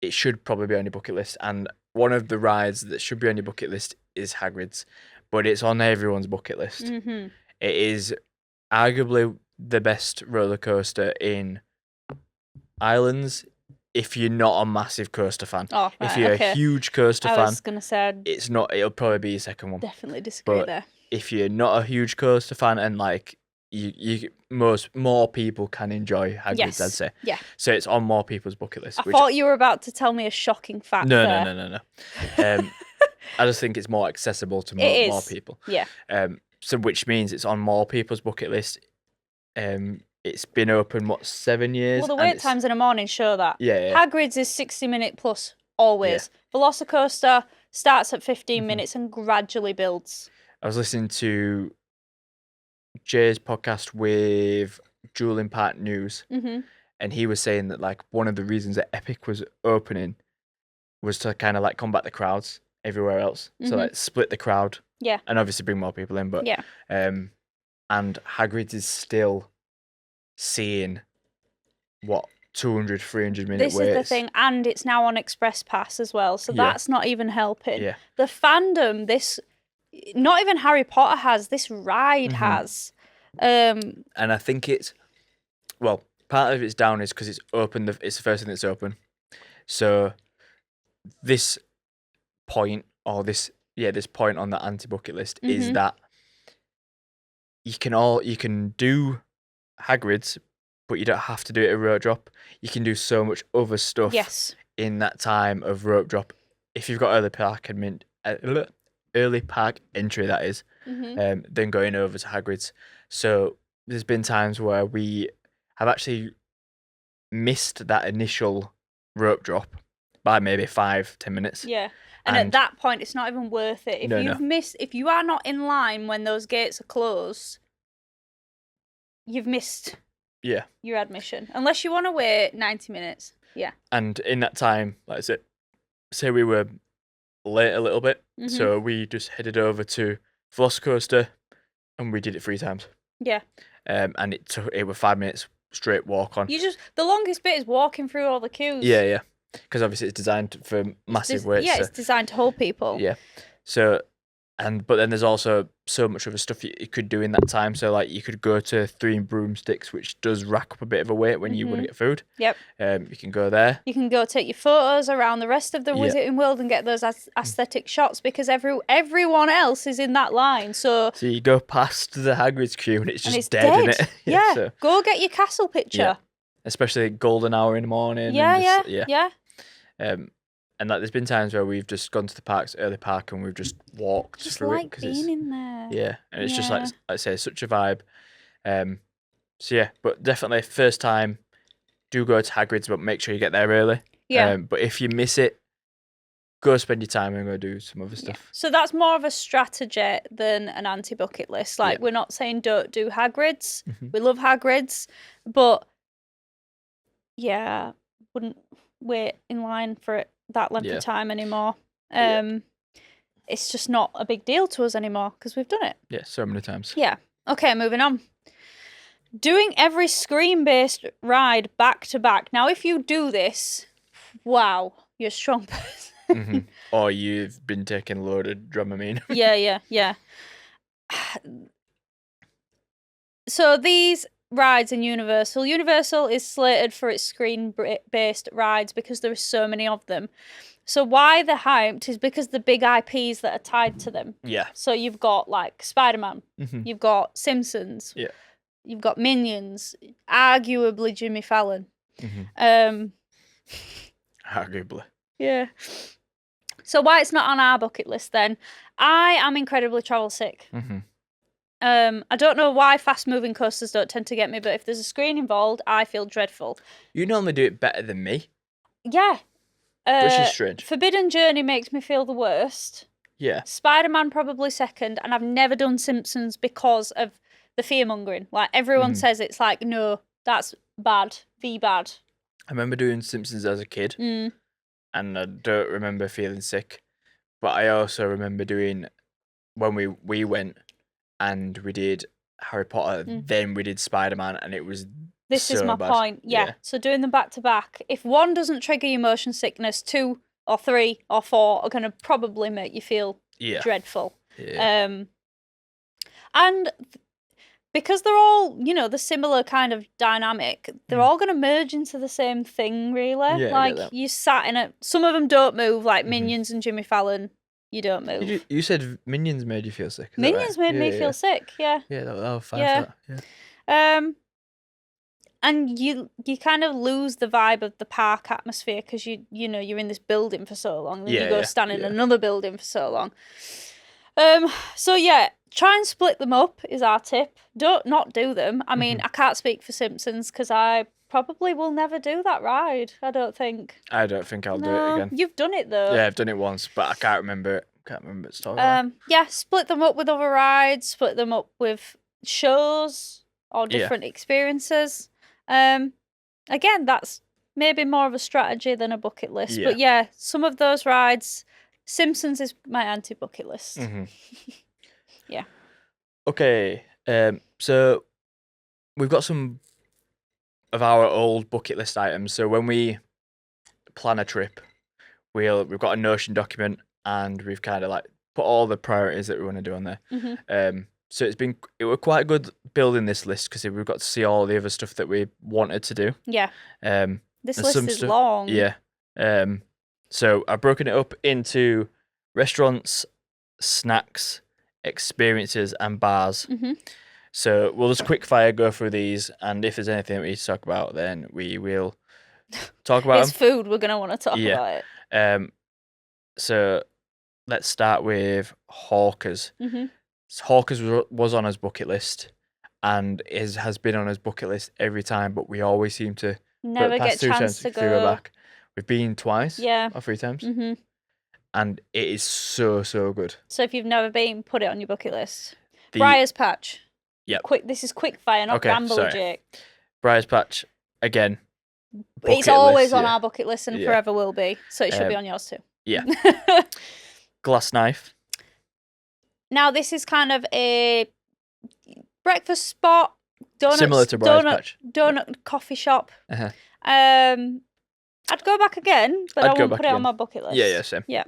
It should probably be on your bucket list, and one of the rides that should be on your bucket list is Hagrid's, but it's on everyone's bucket list. Mm-hmm. It is arguably the best roller coaster in Islands if you're not a massive coaster fan. Oh, right, if you're a huge coaster fan, I was going to say it's not. It'll probably be your second one. Definitely disagree But there. if you're not a huge coaster fan and like more people can enjoy Hagrid's, Yes. I'd say. Yeah. So it's on more people's bucket list. I thought you were about to tell me a shocking fact. No. I just think it's more accessible to more people. Yeah. So which means it's on more people's bucket list. It's been open 7 years. Well, the wait times in the morning show that. Yeah. Hagrid's is 60-minute plus always. Yeah. Velocicoaster starts at 15 minutes and gradually builds. I was listening to Jay's podcast with Julian Park News, and he was saying that like one of the reasons that Epic was opening was to kind of like combat the crowds everywhere else. So like split the crowd. Yeah. And obviously bring more people in. But Yeah. and Hagrid's is still seeing 200, 300 minute This waits. is the thing, and it's now on Express Pass as well, so that's not even helping. Yeah. The fandom, not even Harry Potter has, this ride has. And I think part of it's down is because it's open. It's the first thing that's open. So this point, or this point on the anti-bucket list is that you can do Hagrid's, but you don't have to do it at rope drop. You can do so much other stuff in that time of rope drop if you've got early park entry, that is, then going over to Hagrid's. So there's been times where we have actually missed that initial rope drop by maybe 5-10 minutes. Yeah. And at that point, it's not even worth it. If you are not in line when those gates are closed, you've missed your admission. Unless you want to wait 90 minutes. Yeah. And in that time, like I said, say we were late a little bit, so we just headed over to Velocicoaster and we did it 3 times. Yeah. And it was 5 minutes straight walk on. The longest bit is walking through all the queues. Yeah. Because obviously it's designed for massive weights. Yeah, it's designed to hold people. Yeah. So, but then there's also so much other stuff you could do in that time. So like you could go to 3 broomsticks, which does rack up a bit of a weight when you want to get food. Yep. You can go there. You can go take your photos around the rest of the Wizarding World and get those aesthetic shots because everyone else is in that line. So you go past the Hagrid's queue and it's just dead, dead. Isn't it? Yeah. So, go get your castle picture. Yeah. Especially golden hour in the morning. Yeah. And like, there's been times where we've just gone to the parks, early park, and we've just walked through it because being in there. Yeah, and it's just like I say, such a vibe. So yeah, but definitely first time, do go to Hagrid's, but make sure you get there early. Yeah. But if you miss it, go spend your time and go do some other stuff. So that's more of a strategy than an anti-bucket list. Like we're not saying don't do Hagrid's. We love Hagrid's, but wouldn't wait in line for it that length of time anymore. It's just not a big deal to us anymore because we've done it. Yeah, so many times. Yeah. Okay, moving on. Doing every screen-based ride back to back. Now, if you do this, wow, you're a strong person. Or you've been taking a load of Dramamine. Yeah. So these rides in Universal is slated for its screen-based rides because there are so many of them. So why they're hyped is because the big IPs that are tied to them. Yeah. So you've got like Spider-Man, you've got Simpsons, you've got Minions, arguably Jimmy Fallon. Arguably. Yeah. So why it's not on our bucket list then? I am incredibly travel sick. I don't know why fast-moving coasters don't tend to get me, but if there's a screen involved, I feel dreadful. You normally do it better than me. Yeah. Which is strange. Forbidden Journey makes me feel the worst. Yeah. Spider-Man probably second, and I've never done Simpsons because of the fear-mongering. Like, everyone says it's like, no, that's bad, bad. I remember doing Simpsons as a kid, and I don't remember feeling sick. But I also remember doing, when we went and we did Harry Potter, then we did Spider-Man, and it was This is so my bad. point. Yeah. So doing them back to back, if one doesn't trigger your motion sickness, 2 or 3 or 4 are going to probably make you feel dreadful. Yeah. And because they're all, the similar kind of dynamic, they're all going to merge into the same thing, really. Yeah, like, you sat in it. Some of them don't move, like Minions and Jimmy Fallon. You don't move. You said Minions made you feel sick. Minions made me feel sick, yeah. Yeah, that was fine for that. Yeah. And you kind of lose the vibe of the park atmosphere because you're in this building for so long, and then you go stand in another building for so long. So yeah, try and split them up is our tip. Don't not do them. I mean, I can't speak for Simpsons because I probably will never do that ride. I don't think. I don't think I'll do it again. You've done it though. Yeah, I've done it once, but I can't remember it. Story. Yeah, split them up with other rides. Split them up with shows or different experiences. Again, that's maybe more of a strategy than a bucket list. Yeah. But yeah, some of those rides, Simpsons is my anti-bucket list. Mm-hmm. Yeah. Okay, so we've got some of our old bucket list items. So when we plan a trip, we've got a Notion document and we've kind of like put all the priorities that we want to do on there. Mm-hmm. So it was quite good building this list because we've got to see all the other stuff that we wanted to do. Yeah. This and list some is stuff- long. Yeah. So I've broken it up into restaurants, snacks, experiences, and bars. Mm-hmm. So we'll just quick fire go through these, and if there's anything that we need to talk about, then we will talk about It's food. We're gonna want to talk Yeah. about it. them. So let's start with Hawkers. Mm-hmm. Hawkers was on his bucket list, and has been on his bucket list every time, but we always seem to Never past get two chance times to we go go. back. We've been twice, Yeah. or 3 times, Mm-hmm. and it is so good. So if you've never been, put it on your bucket list. The Briar's Patch. Yep. Quick. This is quick fire, not Okay, Gamble, sorry. Jake. Briar's Patch again. It's bucket always list, on yeah. our bucket list and Yeah. forever will be. So it should be on yours too. Yeah. Glass knife. Now this is kind of a breakfast spot, Similar to Briar's Patch. donut coffee shop. Uh-huh. I'd go back again, but I'd I go won't back put it on again. my bucket list. Yeah, same. Yeah.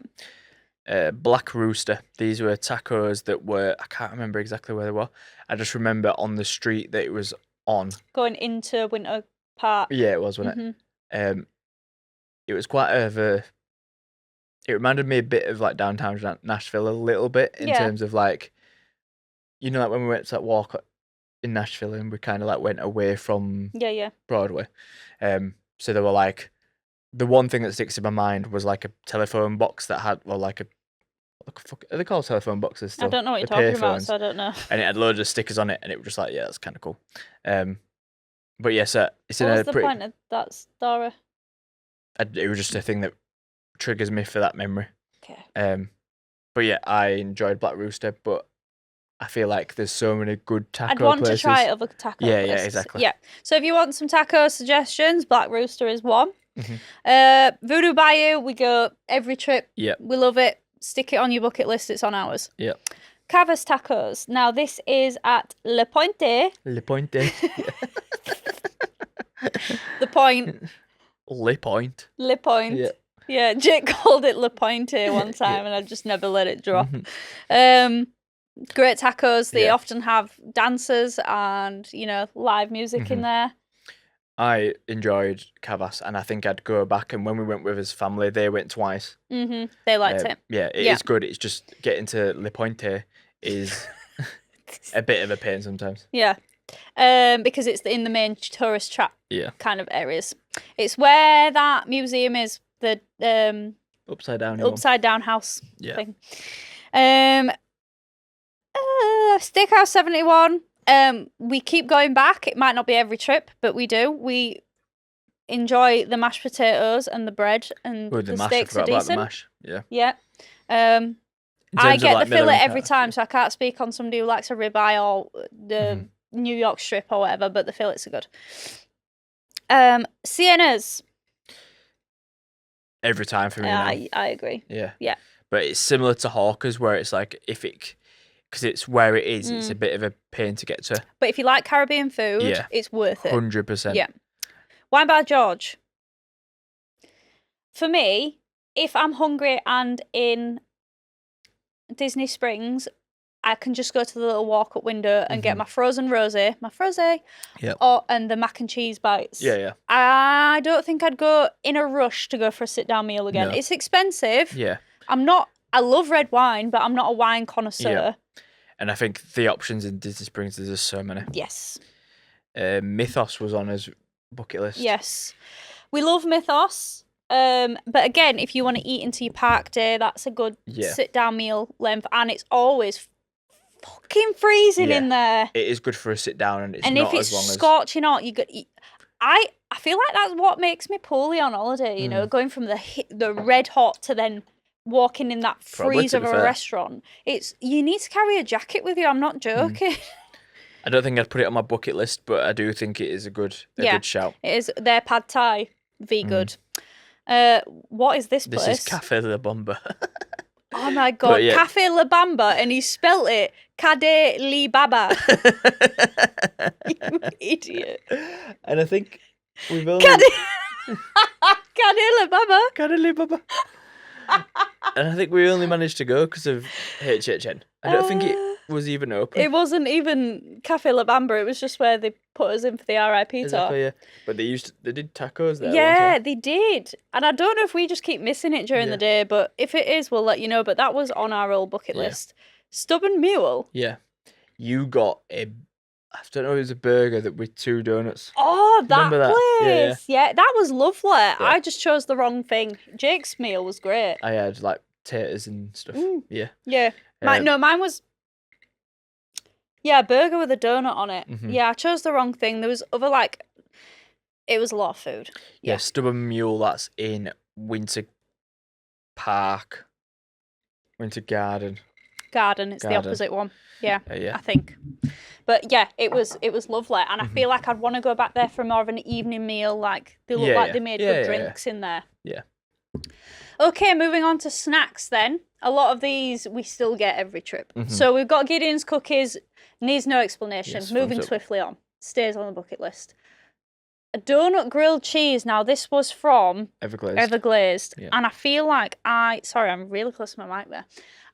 Black Rooster. These were tacos that were, I can't remember exactly where they were. I just remember on the street that it was on. Going into Winter Park. Yeah, it was, wasn't Mhm. it? It was quite it reminded me a bit of like downtown Nashville a little bit in Yeah. terms of like, like when we went to that walk in Nashville and we kind of like went away from Yeah. Broadway. So they were like, the one thing that sticks in my mind was like a telephone box that had, well, like what the fuck are they called, telephone boxes still? I don't know what you're The talking about, payphones. so I don't know. And it had loads of stickers on it, and it was just like, yeah, that's kind of cool. But yeah, so it's What in was a the pretty. point of that, Dora? It was just a thing that triggers me for that memory. Okay. But yeah, I enjoyed Black Rooster, but I feel like there's so many good taco I'd want places. to try other taco Yeah, places. exactly. Yeah. So if you want some taco suggestions, Black Rooster is one. Mhm. Voodoo Bayou, we go every trip. Yep. We love it. Stick it on your bucket list. It's on ours. Yep. Cavas Tacos. Now this is at Le Pointe. Le Pointe. The Point. Le Point. Le Point. Yeah. Yeah, Jake called it Le Pointe one time, and I just never let it drop. Mhm. Great tacos. They Yeah. often have dancers and live music in Mhm. there. I enjoyed Cavas, and I think I'd go back. And when we went with his family, they went twice. They liked it. Yeah, it is Yeah. good. It's just getting to Le Pointe is a bit of a pain sometimes. Yeah. Because it's in the main tourist trap Yeah. kind of areas. It's where that museum is, the Upside down. one. upside down house Yeah. thing. Steakhouse 71. We keep going back. It might not be every trip, but we do. We enjoy the mashed potatoes and the bread, and With the the mash, I steaks are forgot about the decent. mash. Yeah. Yeah. In I terms of, get like, the fillet middle every income- time, so I can't speak on somebody who likes a ribeye or the New York strip or whatever, but the fillets are good. Sienna's. Every time for me now. I agree. Yeah. Yeah. But it's similar to Hawkers, where it's like because it's where it is, it's a bit of a pain to get to. But if you like Caribbean food, Yeah. it's worth it. 100%. Yeah. Wine Bar George. For me, if I'm hungry and in Disney Springs, I can just go to the little walk-up window and get my frozen rosé, Yep. and the mac and cheese bites. Yeah. I don't think I'd go in a rush to go for a sit-down meal again. No. It's expensive. Yeah. I love red wine, but I'm not a wine connoisseur. Yeah. And I think the options in Disney Springs, there's just so many. Yes. Mythos was on his bucket list. Yes. We love Mythos. But again, if you want to eat into your park day, that's a good sit-down meal length, and it's always fucking freezing in there. It is good for a sit down, and it's And not if it's as long as scorching hot, you got. I feel like that's what makes me poorly on holiday. You know, going from the red hot to then walking in that Probably, freeze to of be a fair. restaurant. You need to carry a jacket with you. I'm not joking. I don't think I'd put it on my bucket list, but I do think it is a good shout. It is their pad thai. Good. What is this place? This is Cafe La Bomba. Oh my god, yeah. Cafe La Bamba, and he spelt it Kade Li Baba. You idiot. And I think we've only... Kade La Baba. Kade La Baba. And I think we only managed to go because of HHN. I don't think it was even open. It wasn't even Cafe La Bamba, it was just where they put us in for the RIP tour. Exactly, yeah. But they did tacos there. Yeah, they did. And I don't know if we just keep missing it during the day, but if it is, we'll let you know. But that was on our old bucket list. Stubborn Mule. Yeah. You got I don't know, it was a burger with 2 donuts. Oh, that Remember that? place. Yeah, that was lovely. I just chose the wrong thing. Jake's meal was great. I had like taters and stuff. Yeah. Yeah. Mine was... Yeah, a burger with a donut on it. Mm-hmm. Yeah, I chose the wrong thing. There was other, it was a lot of food. Yeah, Stubborn Mule, that's in Winter Park. Winter Garden. It's the opposite one. Yeah, yeah. I think. But yeah, it was lovely. And I feel like I'd want to go back there for more of an evening meal. Like, they look like they made good drinks in there. Yeah. Okay, moving on to snacks then. A lot of these we still get every trip. So we've got Gideon's Cookies. Needs no explanation. Yes, Moving swiftly on. Stays on the bucket list. A donut grilled cheese. Now, this was from Everglazed. Yeah. And I feel like sorry, I'm really close to my mic there.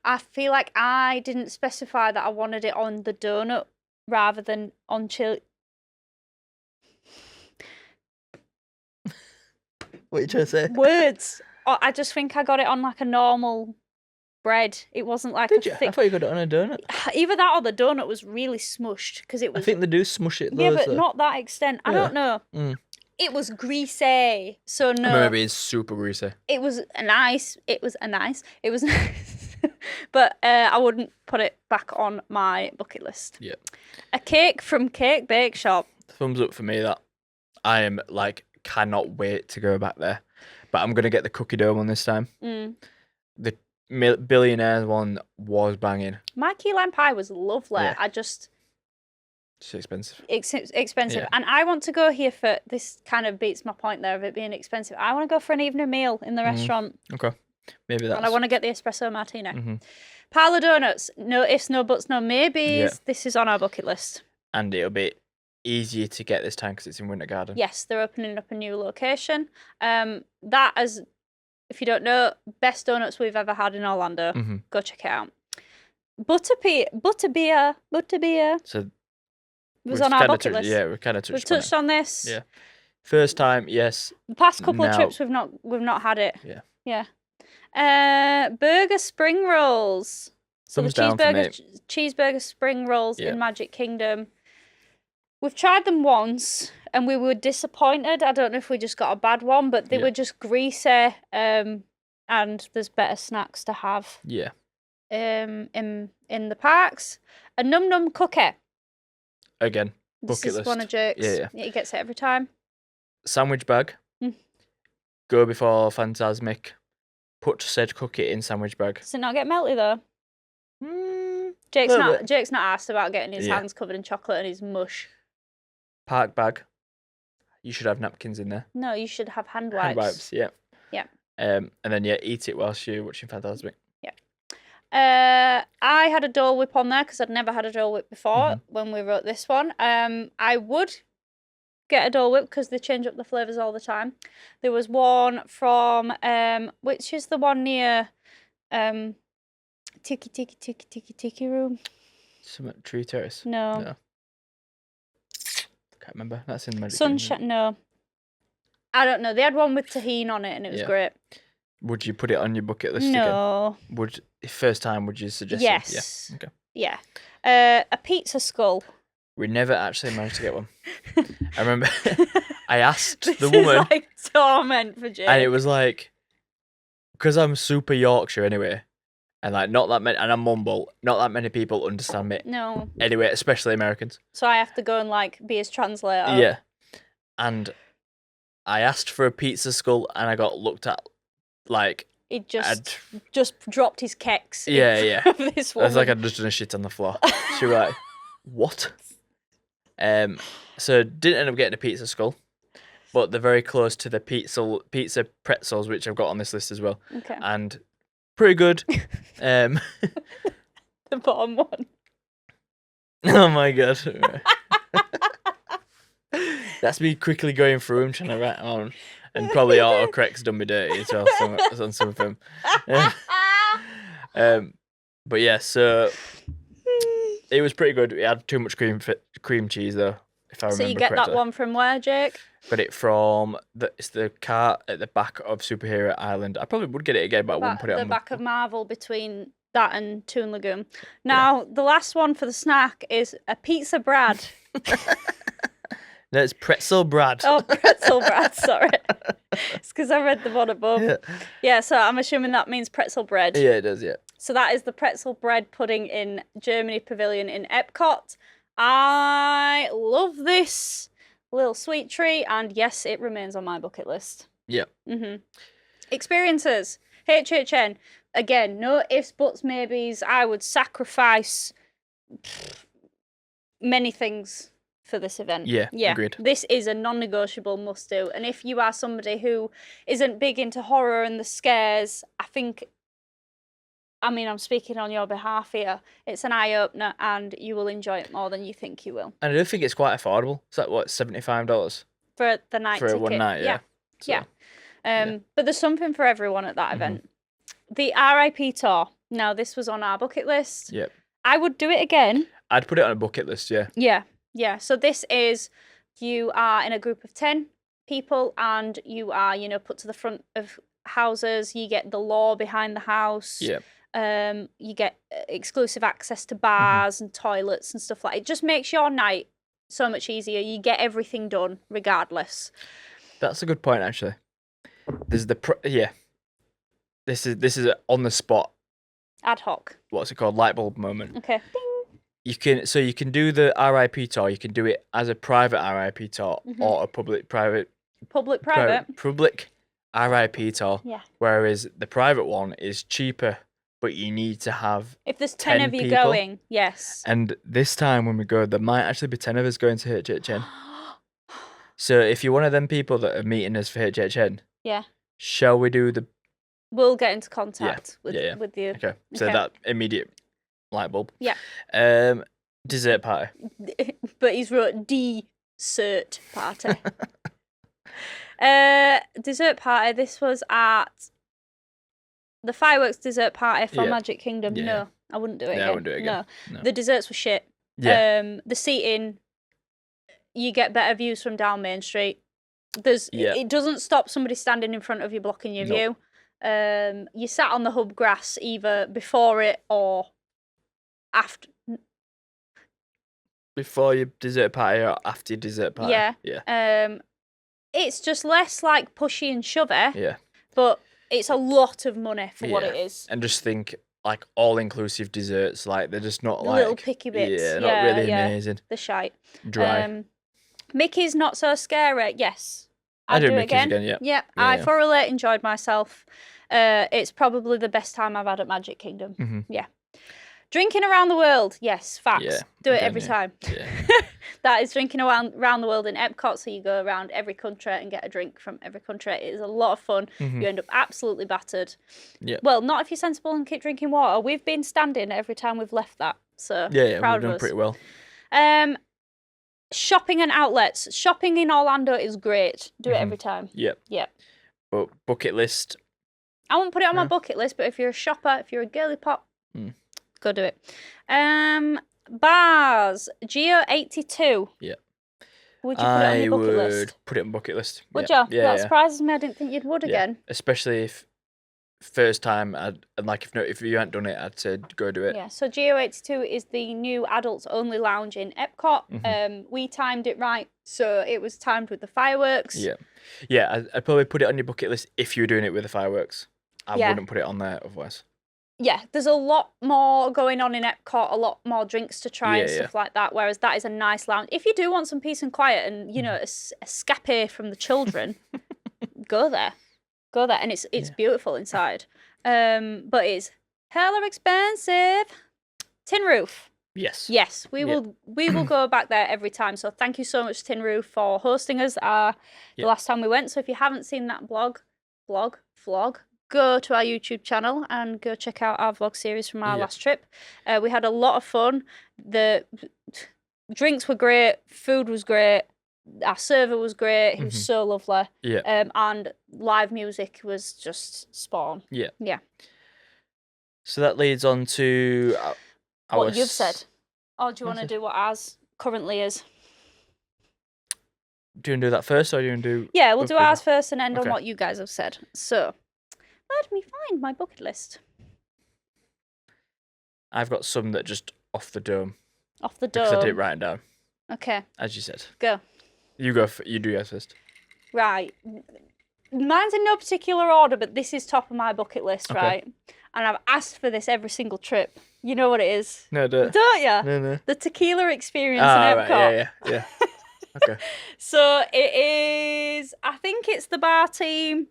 I feel like I didn't specify that I wanted it on the donut rather than on chili. What are you trying to say? Words. I just think I got it on like a normal bread. It wasn't like Did a you? thick... I thought you got it on a donut. Either that or the donut was really smushed because it was... I think they do smush it. Yeah, but not that extent. I don't know. It was greasy, so no. I remember being super greasy. It was nice. But I wouldn't put it back on my bucket list. Yeah. A cake from Cake Bake Shop. Thumbs up for me, that. I am cannot wait to go back there. But I'm going to get the cookie dough one this time. The Billionaire one was banging. My key lime pie was lovely. Yeah. It's expensive. Expensive. Yeah. And I want to go here for... This kind of beats my point there of it being expensive. I want to go for an evening meal in the restaurant. Okay. Maybe that's... And I want to get the espresso martini. Pile of donuts. No ifs, no buts, no maybes. Yeah. This is on our bucket list. And it'll be easier to get this time because it's in Winter Garden. Yes, they're opening up a new location. That, as if you don't know, best donuts we've ever had in Orlando. Go check it out. Butterbeer. So was on our bucket list. Yeah, we've kind of touched. We've touched on this. Yeah. First time, yes. The past couple of trips we've not had it. Yeah. Yeah. Burger spring rolls. So Thumbs the down for me. cheeseburger spring rolls in Magic Kingdom. We've tried them once and we were disappointed. I don't know if we just got a bad one, but they were just greasy. And there's better snacks to have. Yeah. In the parks. A num num cookie. Again, This bucket is list. one of Jake's. Yeah. He gets it every time. Sandwich bag. Go before Fantasmic. Put said cookie in sandwich bag. Does it not get melty though? Jake's not asked about getting his hands covered in chocolate and his mush. Park bag. You should have napkins in there. No, you should have hand wipes. Hand wipes, yeah. Yeah. And then eat it whilst you're watching Fantasmic. Yeah. I had a Dole Whip on there because I'd never had a Dole Whip before when we wrote this one. I would get a Dole Whip because they change up the flavours all the time. There was one from which is the one near Tiki Room. Tree Terrace? No. Can't remember. That's in Magic Sunshine. No. I don't know. They had one with tahini on it and it was great. Would you put it on your bucket list No. again? First time, would you suggest Yes. it? Yeah. Okay. Yeah. A pizza skull. We never actually managed to get one. I remember I asked This the woman. is like torment for Jake. And it was like, because I'm super Yorkshire anyway, and not that many, and I'm mumble, not that many people understand me. No. Anyway, especially Americans. So I have to go and be his translator. Yeah. And I asked for a pizza skull and I got looked at like... He just dropped his keks in Yeah. front of this I was woman. like, I'd just done a shit on the floor. She was like, what? So didn't end up getting a pizza skull. but they're very close to the pizza pretzels, which I've got on this list as well. Okay. And pretty good. The bottom one. Oh my god. That's me quickly going through them, trying to write on. And probably autocorrect's done me dirty as well on some of them. But yeah, so it was pretty good. It had too much cream cheese though, if I remember correctly. So you get that one from where, Jake? Got it from it's the cart at the back of Superhero Island. I probably would get it again, but I wouldn't put it on the back of Marvel between that and Toon Lagoon. Now, the last one for the snack is a pizza Brad. No, it's pretzel Brad. Oh, pretzel Brad, sorry. It's because I read the one above. Yeah, so I'm assuming that means pretzel bread. Yeah, it does, yeah. So that is the pretzel bread pudding in Germany Pavilion in Epcot. I love this little sweet treat, and yes, it remains on my bucket list. Yeah. Experiences. HHN. Again, no ifs, buts, maybes. I would sacrifice many things for this event. Yeah, agreed. This is a non-negotiable must-do. And if you are somebody who isn't big into horror and the scares, I'm speaking on your behalf here. It's an eye-opener and you will enjoy it more than you think you will. And I do think it's quite affordable. It's like, what, $75? For the night ticket. For one night, yeah. So, but there's something for everyone at that event. The RIP tour. Now, this was on our bucket list. Yep. I would do it again. I'd put it on a bucket list, yeah. Yeah. So this is, you are in a group of 10 people and you are, put to the front of houses. You get the lore behind the house. Yeah. You get exclusive access to bars and toilets and stuff like that. It just makes your night so much easier. You get everything done regardless. That's a good point, actually. There's This is on the spot. Ad hoc. What's it called? Light bulb moment. Okay. Ding. You can do the RIP tour. You can do it as a private RIP tour or a public RIP tour. Yeah. Whereas the private one is cheaper, but you need to have if there's 10 of you people going, yes. And this time when we go, there might actually be 10 of us going to HHN. So if you're one of them people that are meeting us for HHN, shall we do the? We'll get into contact with you. Okay. So that immediate light bulb. Yeah. Dessert party. But he's wrote dessert party. Dessert party. This was at the fireworks dessert party for Magic Kingdom. Yeah. No, I wouldn't do it again. I wouldn't do it again. No. The desserts were shit. Yeah. The seating, you get better views from down Main Street. It doesn't stop somebody standing in front of you blocking your view. You sat on the hub grass either before it or after. Before your dessert party or after your dessert party? Yeah. It's just less like pushy and shovey. Yeah. But it's a lot of money for what it is. And just think like all-inclusive desserts, like they're just not the little picky bits. Yeah, not really amazing. The shite. Dry. Mickey's not so scary. Yes. I do it Mickey's again. Yeah. I thoroughly enjoyed myself. It's probably the best time I've had at Magic Kingdom. Yeah. Drinking around the world. Yes, facts. Yeah, do it every time. Yeah. That is drinking around the world in Epcot. So you go around every country and get a drink from every country. It is a lot of fun. You end up absolutely battered. Yeah. Well, not if you're sensible and keep drinking water. We've been standing every time we've left that. So proud we've done of us. pretty well. Shopping and outlets. Shopping in Orlando is great. Do it every time. Yep. But bucket list. I won't put it on my bucket list, but if you're a shopper, if you're a girly pop, go do it. Bars. Geo 82. Yeah. Would you put it on your bucket list? I would put it on bucket list. Would you? That surprises me. I didn't think you would again. Especially if first time, if you hadn't done it, I'd say go do it. Yeah, so Geo 82 is the new adults only lounge in Epcot. We timed it right, so it was timed with the fireworks. Yeah, I'd probably put it on your bucket list if you were doing it with the fireworks. I wouldn't put it on there otherwise. Yeah, there's a lot more going on in Epcot, a lot more drinks to try and stuff like that, whereas that is a nice lounge. If you do want some peace and quiet and, escape from the children, go there. Go there, and it's beautiful inside. But it's hella expensive. Tin Roof. Yes. Yes, we will go back there every time. So thank you so much, Tin Roof, for hosting us the last time we went. So if you haven't seen that vlog, go to our YouTube channel and go check out our vlog series from our last trip. We had a lot of fun. The drinks were great, food was great, our server was great. He was so lovely. Yeah. And live music was just spot on. Yeah. Yeah. So that leads on to what you've said. Or do you want to do what ours currently is? Do you want to do that first, or do you want to do... Yeah, we'll do ours first and end on what you guys have said. So, let me find my bucket list. I've got some that just off the dome. Off the dome? Because I didn't write it down. Okay. As you said. Go. You go. You do yours first. Right. Mine's in no particular order, but this is top of my bucket list, right? And I've asked for this every single trip. You know what it is? No, don't you? No. The tequila experience in Epcot. Right, yeah. Okay. So it is, I think it's the bar team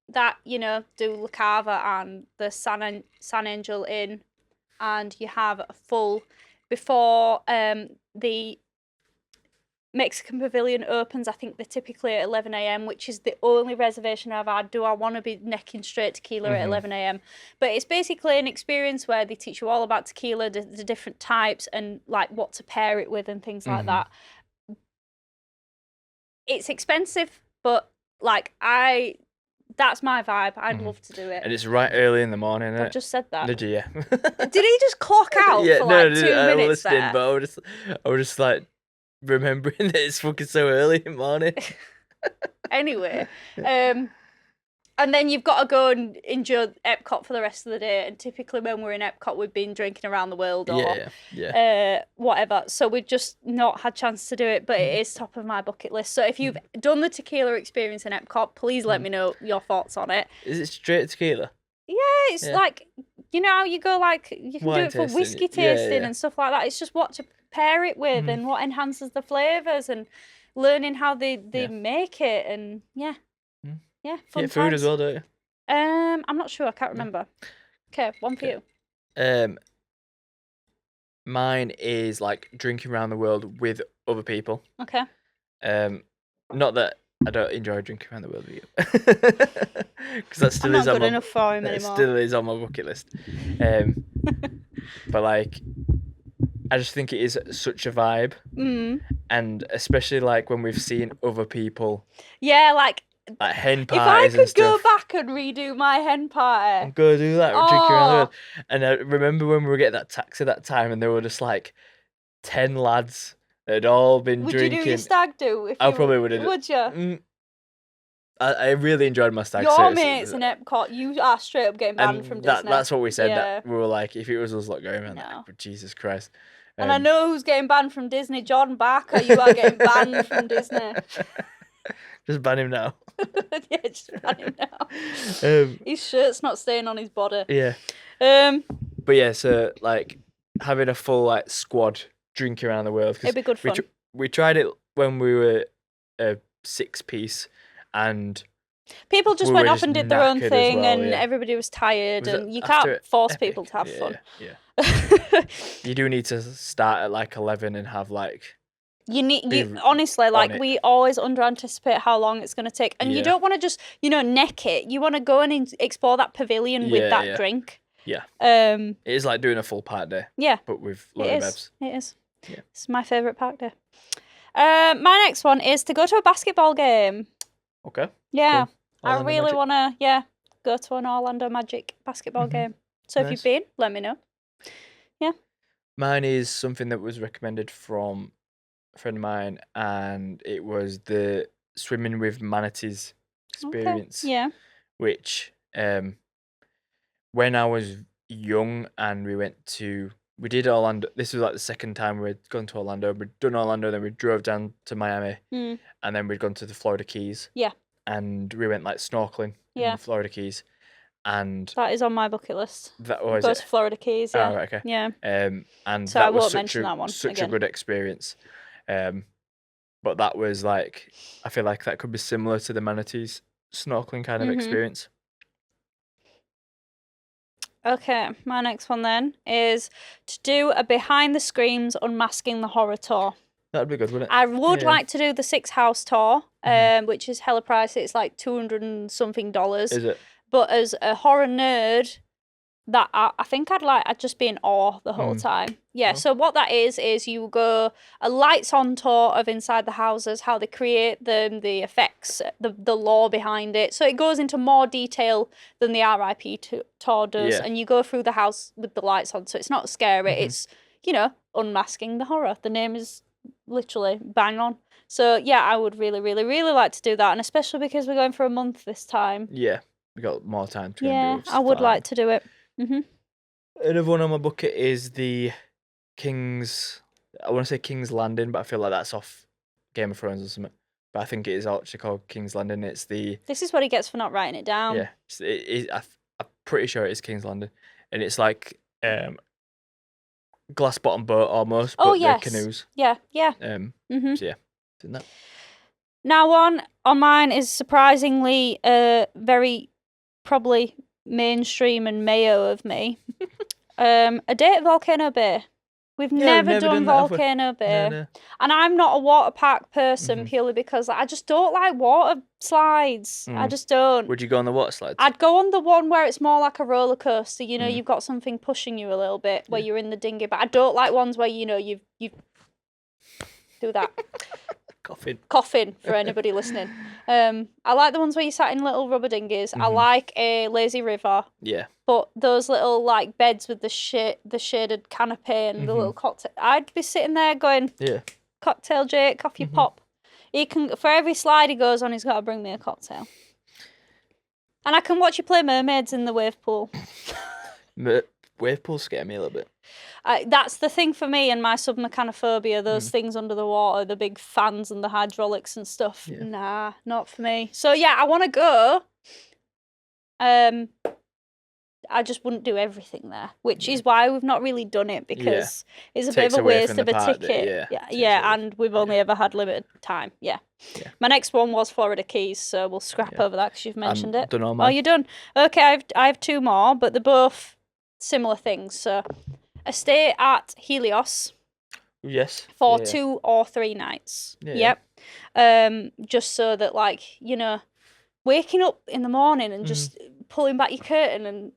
that, do La Cava and the San Angel Inn, and you have a full, before the Mexican Pavilion opens, I think they're typically at 11 a.m, which is the only reservation I've had. Do I want to be necking straight tequila at 11 a.m? But it's basically an experience where they teach you all about tequila, the different types, and like what to pair it with and things like that. It's expensive, but like that's my vibe. I'd love to do it. And it's right early in the morning, isn't it? I just said that. Did you? Yeah. Did he just clock out for like 2 minutes there? But I was just like remembering that it's fucking so early in the morning. Anyway, and then you've got to go and enjoy Epcot for the rest of the day. And typically when we're in Epcot, we've been drinking around the world or whatever. So we've just not had chance to do it, but it is top of my bucket list. So if you've done the tequila experience in Epcot, please let me know your thoughts on it. Is it straight tequila? Yeah, it's like, how you go you can Wine do it for whiskey tasting and stuff like that. It's just what to pair it with and what enhances the flavours and learning how they make it and fun food times. as well, don't you? I'm not sure. I can't remember. Okay, one for you. Mine is like drinking around the world with other people. Okay. Not that I don't enjoy drinking around the world with you, because that still is not on good enough for him anymore. Still is on my bucket list. But like, I just think it is such a vibe, and especially like when we've seen other people. Yeah, like hen if I parties could and go stuff. back and redo my hen party. And go do that, drinking around the world. And I remember when we were getting that taxi that time, and there were just like 10 lads that had all been drinking. Would you do your stag do? If I probably would have. Would you? I really enjoyed my stag. Your mates in Epcot, you are straight up getting banned from Disney. That's what we said. That we were like, if it was us lot going around, like, Jesus Christ. And I know who's getting banned from Disney. Jordan Barker, you are getting banned from Disney. Just ban him now. Yeah, just ban him now. His shirt's not staying on his body. Yeah. But yeah, so like having a full like squad drinking around the world. It'd be good fun. We tried it when we were a 6-piece, and people just went off and did their own thing, well, and everybody was tired, and you after can't force Epic? people to have fun. Yeah. You do need to start at like 11 and have like. You honestly, like, we always under anticipate how long it's going to take, and you don't want to just neck it. You want to go and explore that pavilion with that drink. Yeah. It is like doing a full park day. Yeah. But with loads of bevs. It is. Yeah. It's my favourite park day. My next one is to go to a basketball game. Okay. Yeah. Cool. I really want to, go to an Orlando Magic basketball game. So if you've been, let me know. Yeah. Mine is something that was recommended from a friend of mine, and it was the swimming with manatees experience. Okay. Yeah. Which, when I was young and we did Orlando. This was like the second time we'd gone to Orlando. We'd done Orlando, then we drove down to Miami, and then we'd gone to the Florida Keys. Yeah. And we went like snorkeling in the Florida Keys, and that is on my bucket list. That was go to Florida Keys. Yeah. Oh, right, okay. Yeah. And so that I was won't mention that one such again. a good experience. But that was like, I feel like that could be similar to the manatees snorkeling kind of experience. Okay, my next one then is to do a behind the screens unmasking the horror tour. That'd be good, wouldn't it? I would Yeah. like to do the 6 house tour, which is hella pricey. It's like $200 and something. Is it? But as a horror nerd, that I think I'd just be in awe the whole time. Yeah. Oh. So what that is you go a lights on tour of inside the houses, how they create them, the effects, the lore behind it. So it goes into more detail than the RIP tour does, Yeah. and you go through the house with the lights on. So it's not scary. It's unmasking the horror. The name is literally bang on. So yeah, I would really, really, really like to do that, and especially because we're going for a month this time. Yeah. We got more time to Yeah, do it. I would like to do it. Another one on my bucket is the King's. I want to say King's Landing, but I feel like that's off Game of Thrones or something. But I think it is actually called King's Landing. It's the This is what he gets for not writing it down. yeah. I'm pretty sure it is King's Landing, and it's like glass bottom boat almost. Oh but yes. they're canoes. Yeah. So yeah, isn't that? Now one on mine is surprisingly very probably mainstream and mayo of me. A day at Volcano Bay. We've never done that, have we? Volcano Bay. No. And I'm not a water park person purely because I just don't like water slides. I just don't. Would you go on the water slides? I'd go on the one where it's more like a roller coaster. You know, you've got something pushing you a little bit where you're in the dinghy. But I don't like ones where you do that. Coughing for anybody listening. I like the ones where you sat in little rubber dinghies. I like a lazy river. Yeah. But those little like beds with the shaded canopy and the little cocktail, I'd be sitting there going, cocktail Jake, off you pop. He can, for every slide he goes on, he's got to bring me a cocktail. And I can watch you play mermaids in the wave pool. Wave pools scare me a little bit. That's the thing for me and my submechanophobia, those things under the water, the big fans and the hydraulics and stuff. Yeah. Nah, not for me. So yeah, I want to go. I just wouldn't do everything there, which is why we've not really done it, because it's a bit of a waste of a ticket. And we've only ever had limited time. Yeah. My next one was Florida Keys, so we'll scrap over that because you've mentioned it. Done all mine. Oh, you're done? Okay, I have 2 more, but they're both similar things. So a stay at Helios. Yes. For 2 or 3 nights. Yeah. Yep. Just so that, like, waking up in the morning and just pulling back your curtain and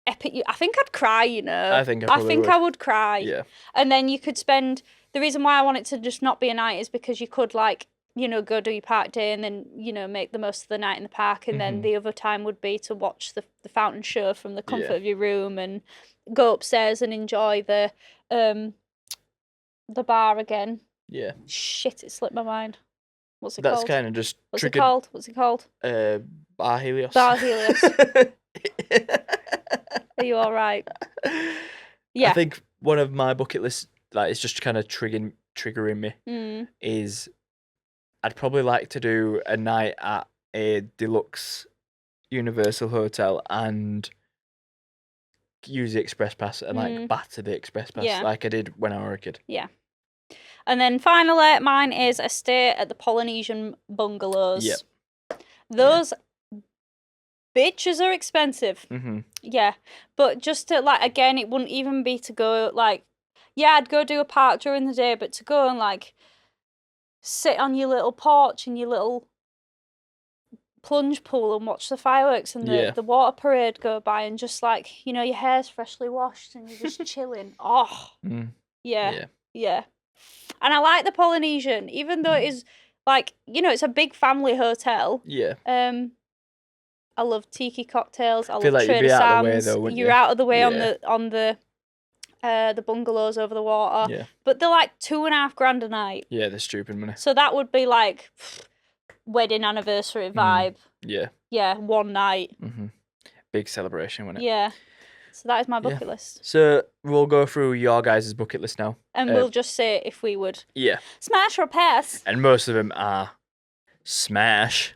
epic. I think I'd cry, I think I would cry. Yeah. And then you could spend. The reason why I want it to just not be a night is because you could, like, go do your park day and then, make the most of the night in the park. And then the other time would be to watch the fountain show from the comfort of your room and go upstairs and enjoy the bar again. Yeah. Shit, it slipped my mind. What's it That's called? kind of just What's triggered. it called? Bar Helios. Bar Helios. Are you all right? Yeah. I think one of my bucket lists, like, it's just kind of triggering me, is I'd probably like to do a night at a deluxe Universal hotel and use the express pass and like batter the express pass like I did when I was a kid. Yeah. And then finally, mine is a stay at the Polynesian bungalows. Yep. Those bitches are expensive. Yeah. But just to, like, again, it wouldn't even be to go, like, I'd go do a park during the day, but to go and, like, sit on your little porch in your little plunge pool and watch the fireworks and the water parade go by and just, like, your hair's freshly washed and you're just chilling. Oh. Yeah. And I like the Polynesian, even though it is, like, it's a big family hotel. Yeah. I love tiki cocktails. I feel love like you'd be Trader out of the way, Sam's. though, wouldn't You're you? out of the way on the bungalows over the water. Yeah. But they're like $2,500 a night. Yeah, they're stupid money. So that would be like wedding anniversary vibe. Yeah. Yeah, one night. Big celebration, wouldn't it? Yeah. So that is my bucket list. So we'll go through your guys' bucket list now. And we'll just say if we would smash or pass. And most of them are smash.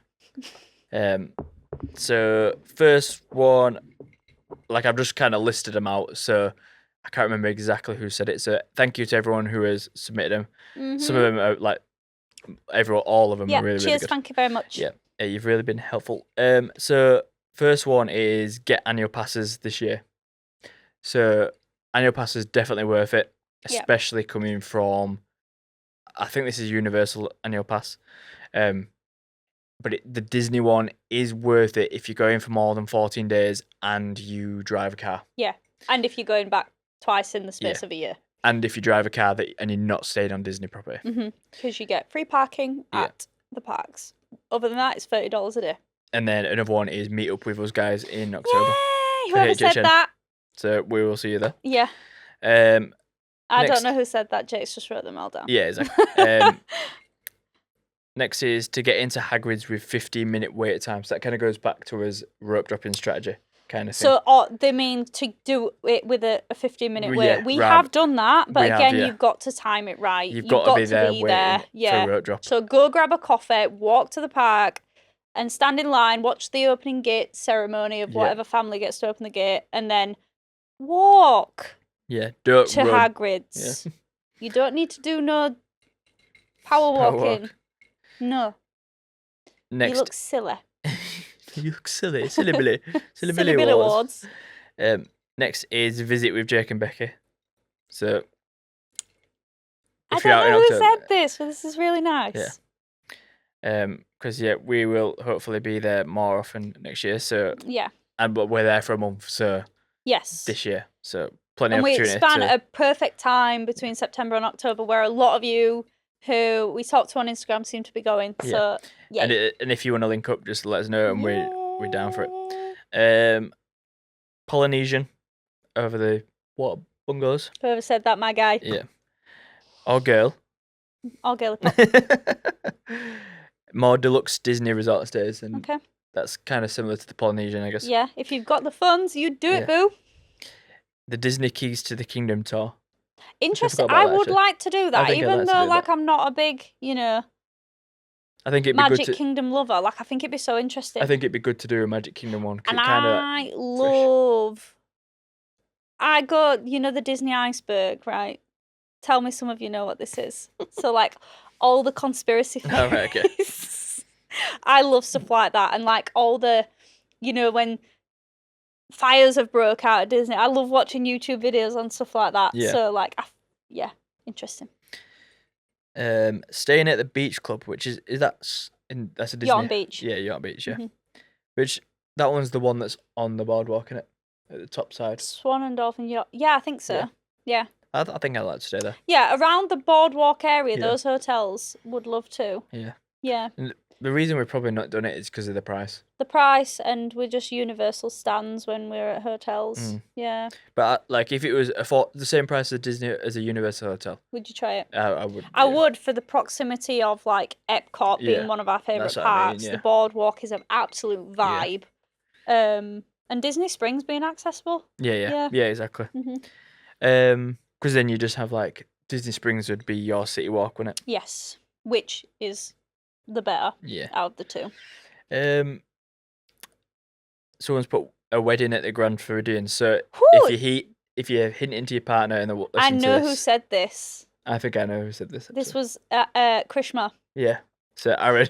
So first one, like, I've just kind of listed them out, so I can't remember exactly who said it. So thank you to everyone who has submitted them. Some of them are like all of them are really, really cheers, good. thank you very much. Yeah, you've really been helpful. So first one is get annual passes this year. So annual pass is definitely worth it, Yeah. especially coming from. I think this is universal annual pass, but the Disney one is worth it if you're going for more than 14 days and you drive a car. Yeah. And if you're going back twice in the space of a year. And if you drive a car and you're not staying on Disney property. Because you get free parking at the parks. Other than that, it's $30 a day. And then another one is meet up with us guys in October. Yay! Whoever said that. So we will see you there. Yeah. I don't know who said that. Jake's just wrote them all down. Yeah, exactly. Next is to get into Hagrid's with 15-minute wait time. So that kind of goes back to his rope dropping strategy kind of thing. So they mean to do it with a 15-minute wait. Yeah, we have done that, but again, you've got to time it right. You've got to be there waiting Yeah. for a rope drop. So go grab a coffee, walk to the park, and stand in line, watch the opening gate ceremony of whatever family gets to open the gate, and then walk don't to run. Hagrid's. Yeah. You don't need to do no power walking. No. Next. You look silly. You look silly. Silly Billy. Silly Billy Awards. Next is visit with Jake and Becky. So I don't know who said this, but this is really nice. Yeah. Because we will hopefully be there more often next year. So but we're there for a month. So this year. So plenty of opportunity. And we span a perfect time between September and October, where a lot of you who we talked to on Instagram seem to be going. So and if you want to link up, just let us know, and we're down for it. Polynesian over the water bungalows. Whoever said that, my guy. Yeah. Or girl. Or girl. More deluxe Disney resort stays, and that's kind of similar to the Polynesian, I guess. Yeah, if you've got the funds, you do it, boo. The Disney Keys to the Kingdom tour. Interesting. I would like to do that, even though I'm not a big, I think it'd be Magic good Kingdom lover. I think it'd be so interesting. I think it'd be good to do a Magic Kingdom one. And I love. I go, the Disney iceberg, right? Tell me some of you know what this is. So all the conspiracy theories. Oh, right, okay. I love stuff like that, and all the, when fires have broke out at Disney. I love watching YouTube videos on stuff like that. Yeah. So interesting. Staying at the beach club, which that's a Disney. Yacht Beach. Yeah, Yacht Beach. Yeah. Which that one's the one that's on the boardwalk, isn't it? At the top side. Swan and Dolphin Yacht. Yeah, I think so. Yeah. I think I'd like to stay there. Yeah, around the boardwalk area, those hotels would love to. Yeah. Yeah. And the reason we've probably not done it is because of the price. The price, and we're just universal stands when we're at hotels. Yeah. But if it was the same price as Disney as a Universal hotel, would you try it? I would. I would, for the proximity of Epcot being one of our favourite parks. The boardwalk is an absolute vibe. And Disney Springs being accessible. Yeah, exactly. Because then you just have Disney Springs would be your city walk, wouldn't it? Yes, which is the better out of the two. Someone's put a wedding at the Grand Floridian. So if you're hinting to your partner and they're I know who said this. I think I know who said this. This was Krishma. Yeah. So Aaron.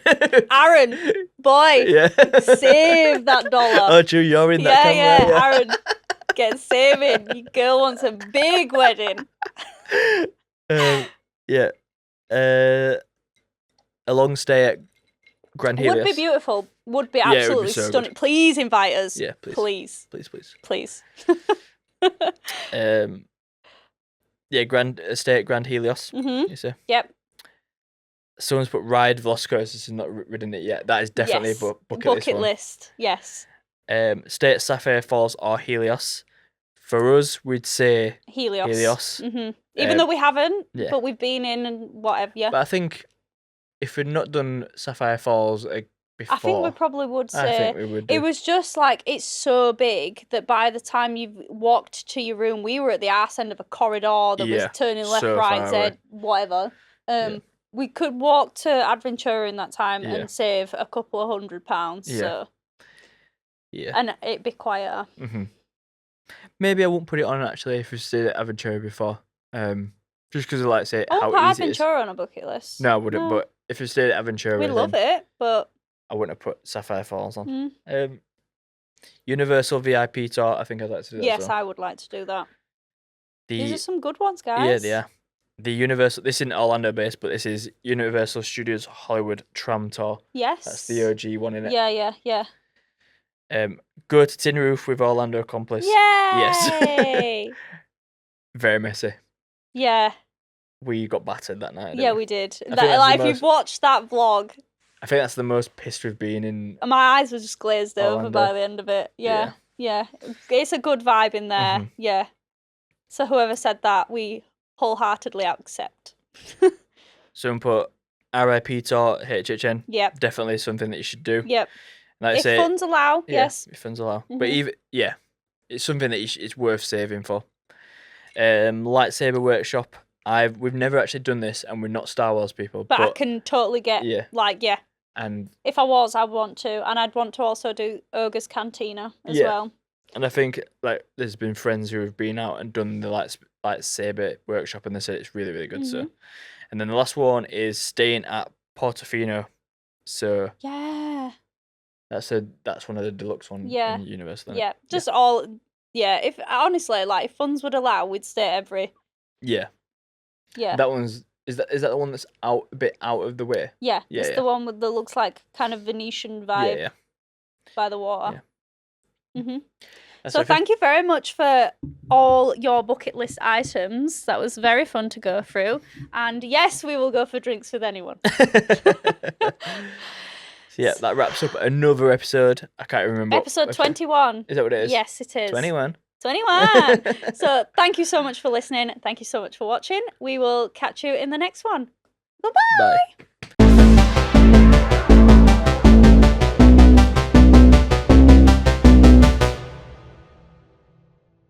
Aaron, boy. Yeah. Save that dollar. Oh, true. You're in that camera. Yeah. Aaron, get saving. Your girl wants a big wedding. Yeah. A long stay at Grand Helios. Would be beautiful. Would be absolutely so stunning. good. Please invite us. Yeah, please. Please. Stay at Grand Helios. You see? Yep. Someone's put ride Velocicoasters and not ridden it yet. That is definitely a bucket list. Yes. Stay at Sapphire Falls or Helios. For us, we'd say Helios. Even though we haven't, but we've been in and whatever. Yeah. But I think if we'd not done Sapphire Falls before, I think we probably would say. I think we would. It was just it's so big that by the time you've walked to your room, we were at the arse end of a corridor that was turning left, right, Z, whatever. We could walk to Adventura in that time and save a couple of £100. So. Yeah. And it'd be quieter. Maybe I won't put it on actually if we stayed at Aventura before. Just because I like to say I how wouldn't put easy it is. Aventura on a bucket list. No, I wouldn't. No. But if we stayed at Aventura, we love it, but I wouldn't have put Sapphire Falls on. Universal VIP tour. I think I'd like to do that. Yes, as well. I would like to do that. These The are some good ones, guys. yeah, they are. The Universal. This isn't Orlando based, but this is Universal Studios Hollywood Tram Tour. Yes. That's the OG one, innit? Yeah. Go to Tin Roof with Orlando Accomplice. Yay! Yes. Very messy. Yeah. We got battered that night. Yeah, we did. think That, that's like, the if you've watched that vlog, I think that's the most pissed we've been in. my eyes were just glazed over Orlando. by the end of it. Yeah. It's a good vibe in there. Mhm. Yeah. So whoever said that, we wholeheartedly accept. Someone put RIP tour HHN. Yep. Definitely something that you should do. Yep. Like I If say, funds allow, yeah, yes. if funds allow. Mhm. But even it's something that it's worth saving for. Lightsaber workshop. We've never actually done this, and we're not Star Wars people. But I can totally get, yeah, yeah. and If I was, I'd want to. And I'd want to also do Ogre's Cantina as Yeah. well. and I think like there's been friends who have been out and done the lightsaber workshop, and they said it's really, really good. So, Mhm. and then the last one is staying at Portofino. So Yeah. that's one of the deluxe ones Yeah. in Universal. Yeah. Just all, if honestly, like, if funds would allow, we'd stay every. Yeah. Yeah. That one's is that the one that's a bit out of the way? Yeah. Yeah, It's yeah. the one that looks like kind of Venetian vibe Yeah. by the water. That's So okay. thank you very much for all your bucket list items. That was very fun to go through. And yes, we will go for drinks with anyone. So yeah, that wraps up another episode. I can't remember. Episode 21. Is that what it is? Yes, it is. 21. 21. So thank you so much for listening. Thank you so much for watching. We will catch you in the next one. Bye-bye. Bye.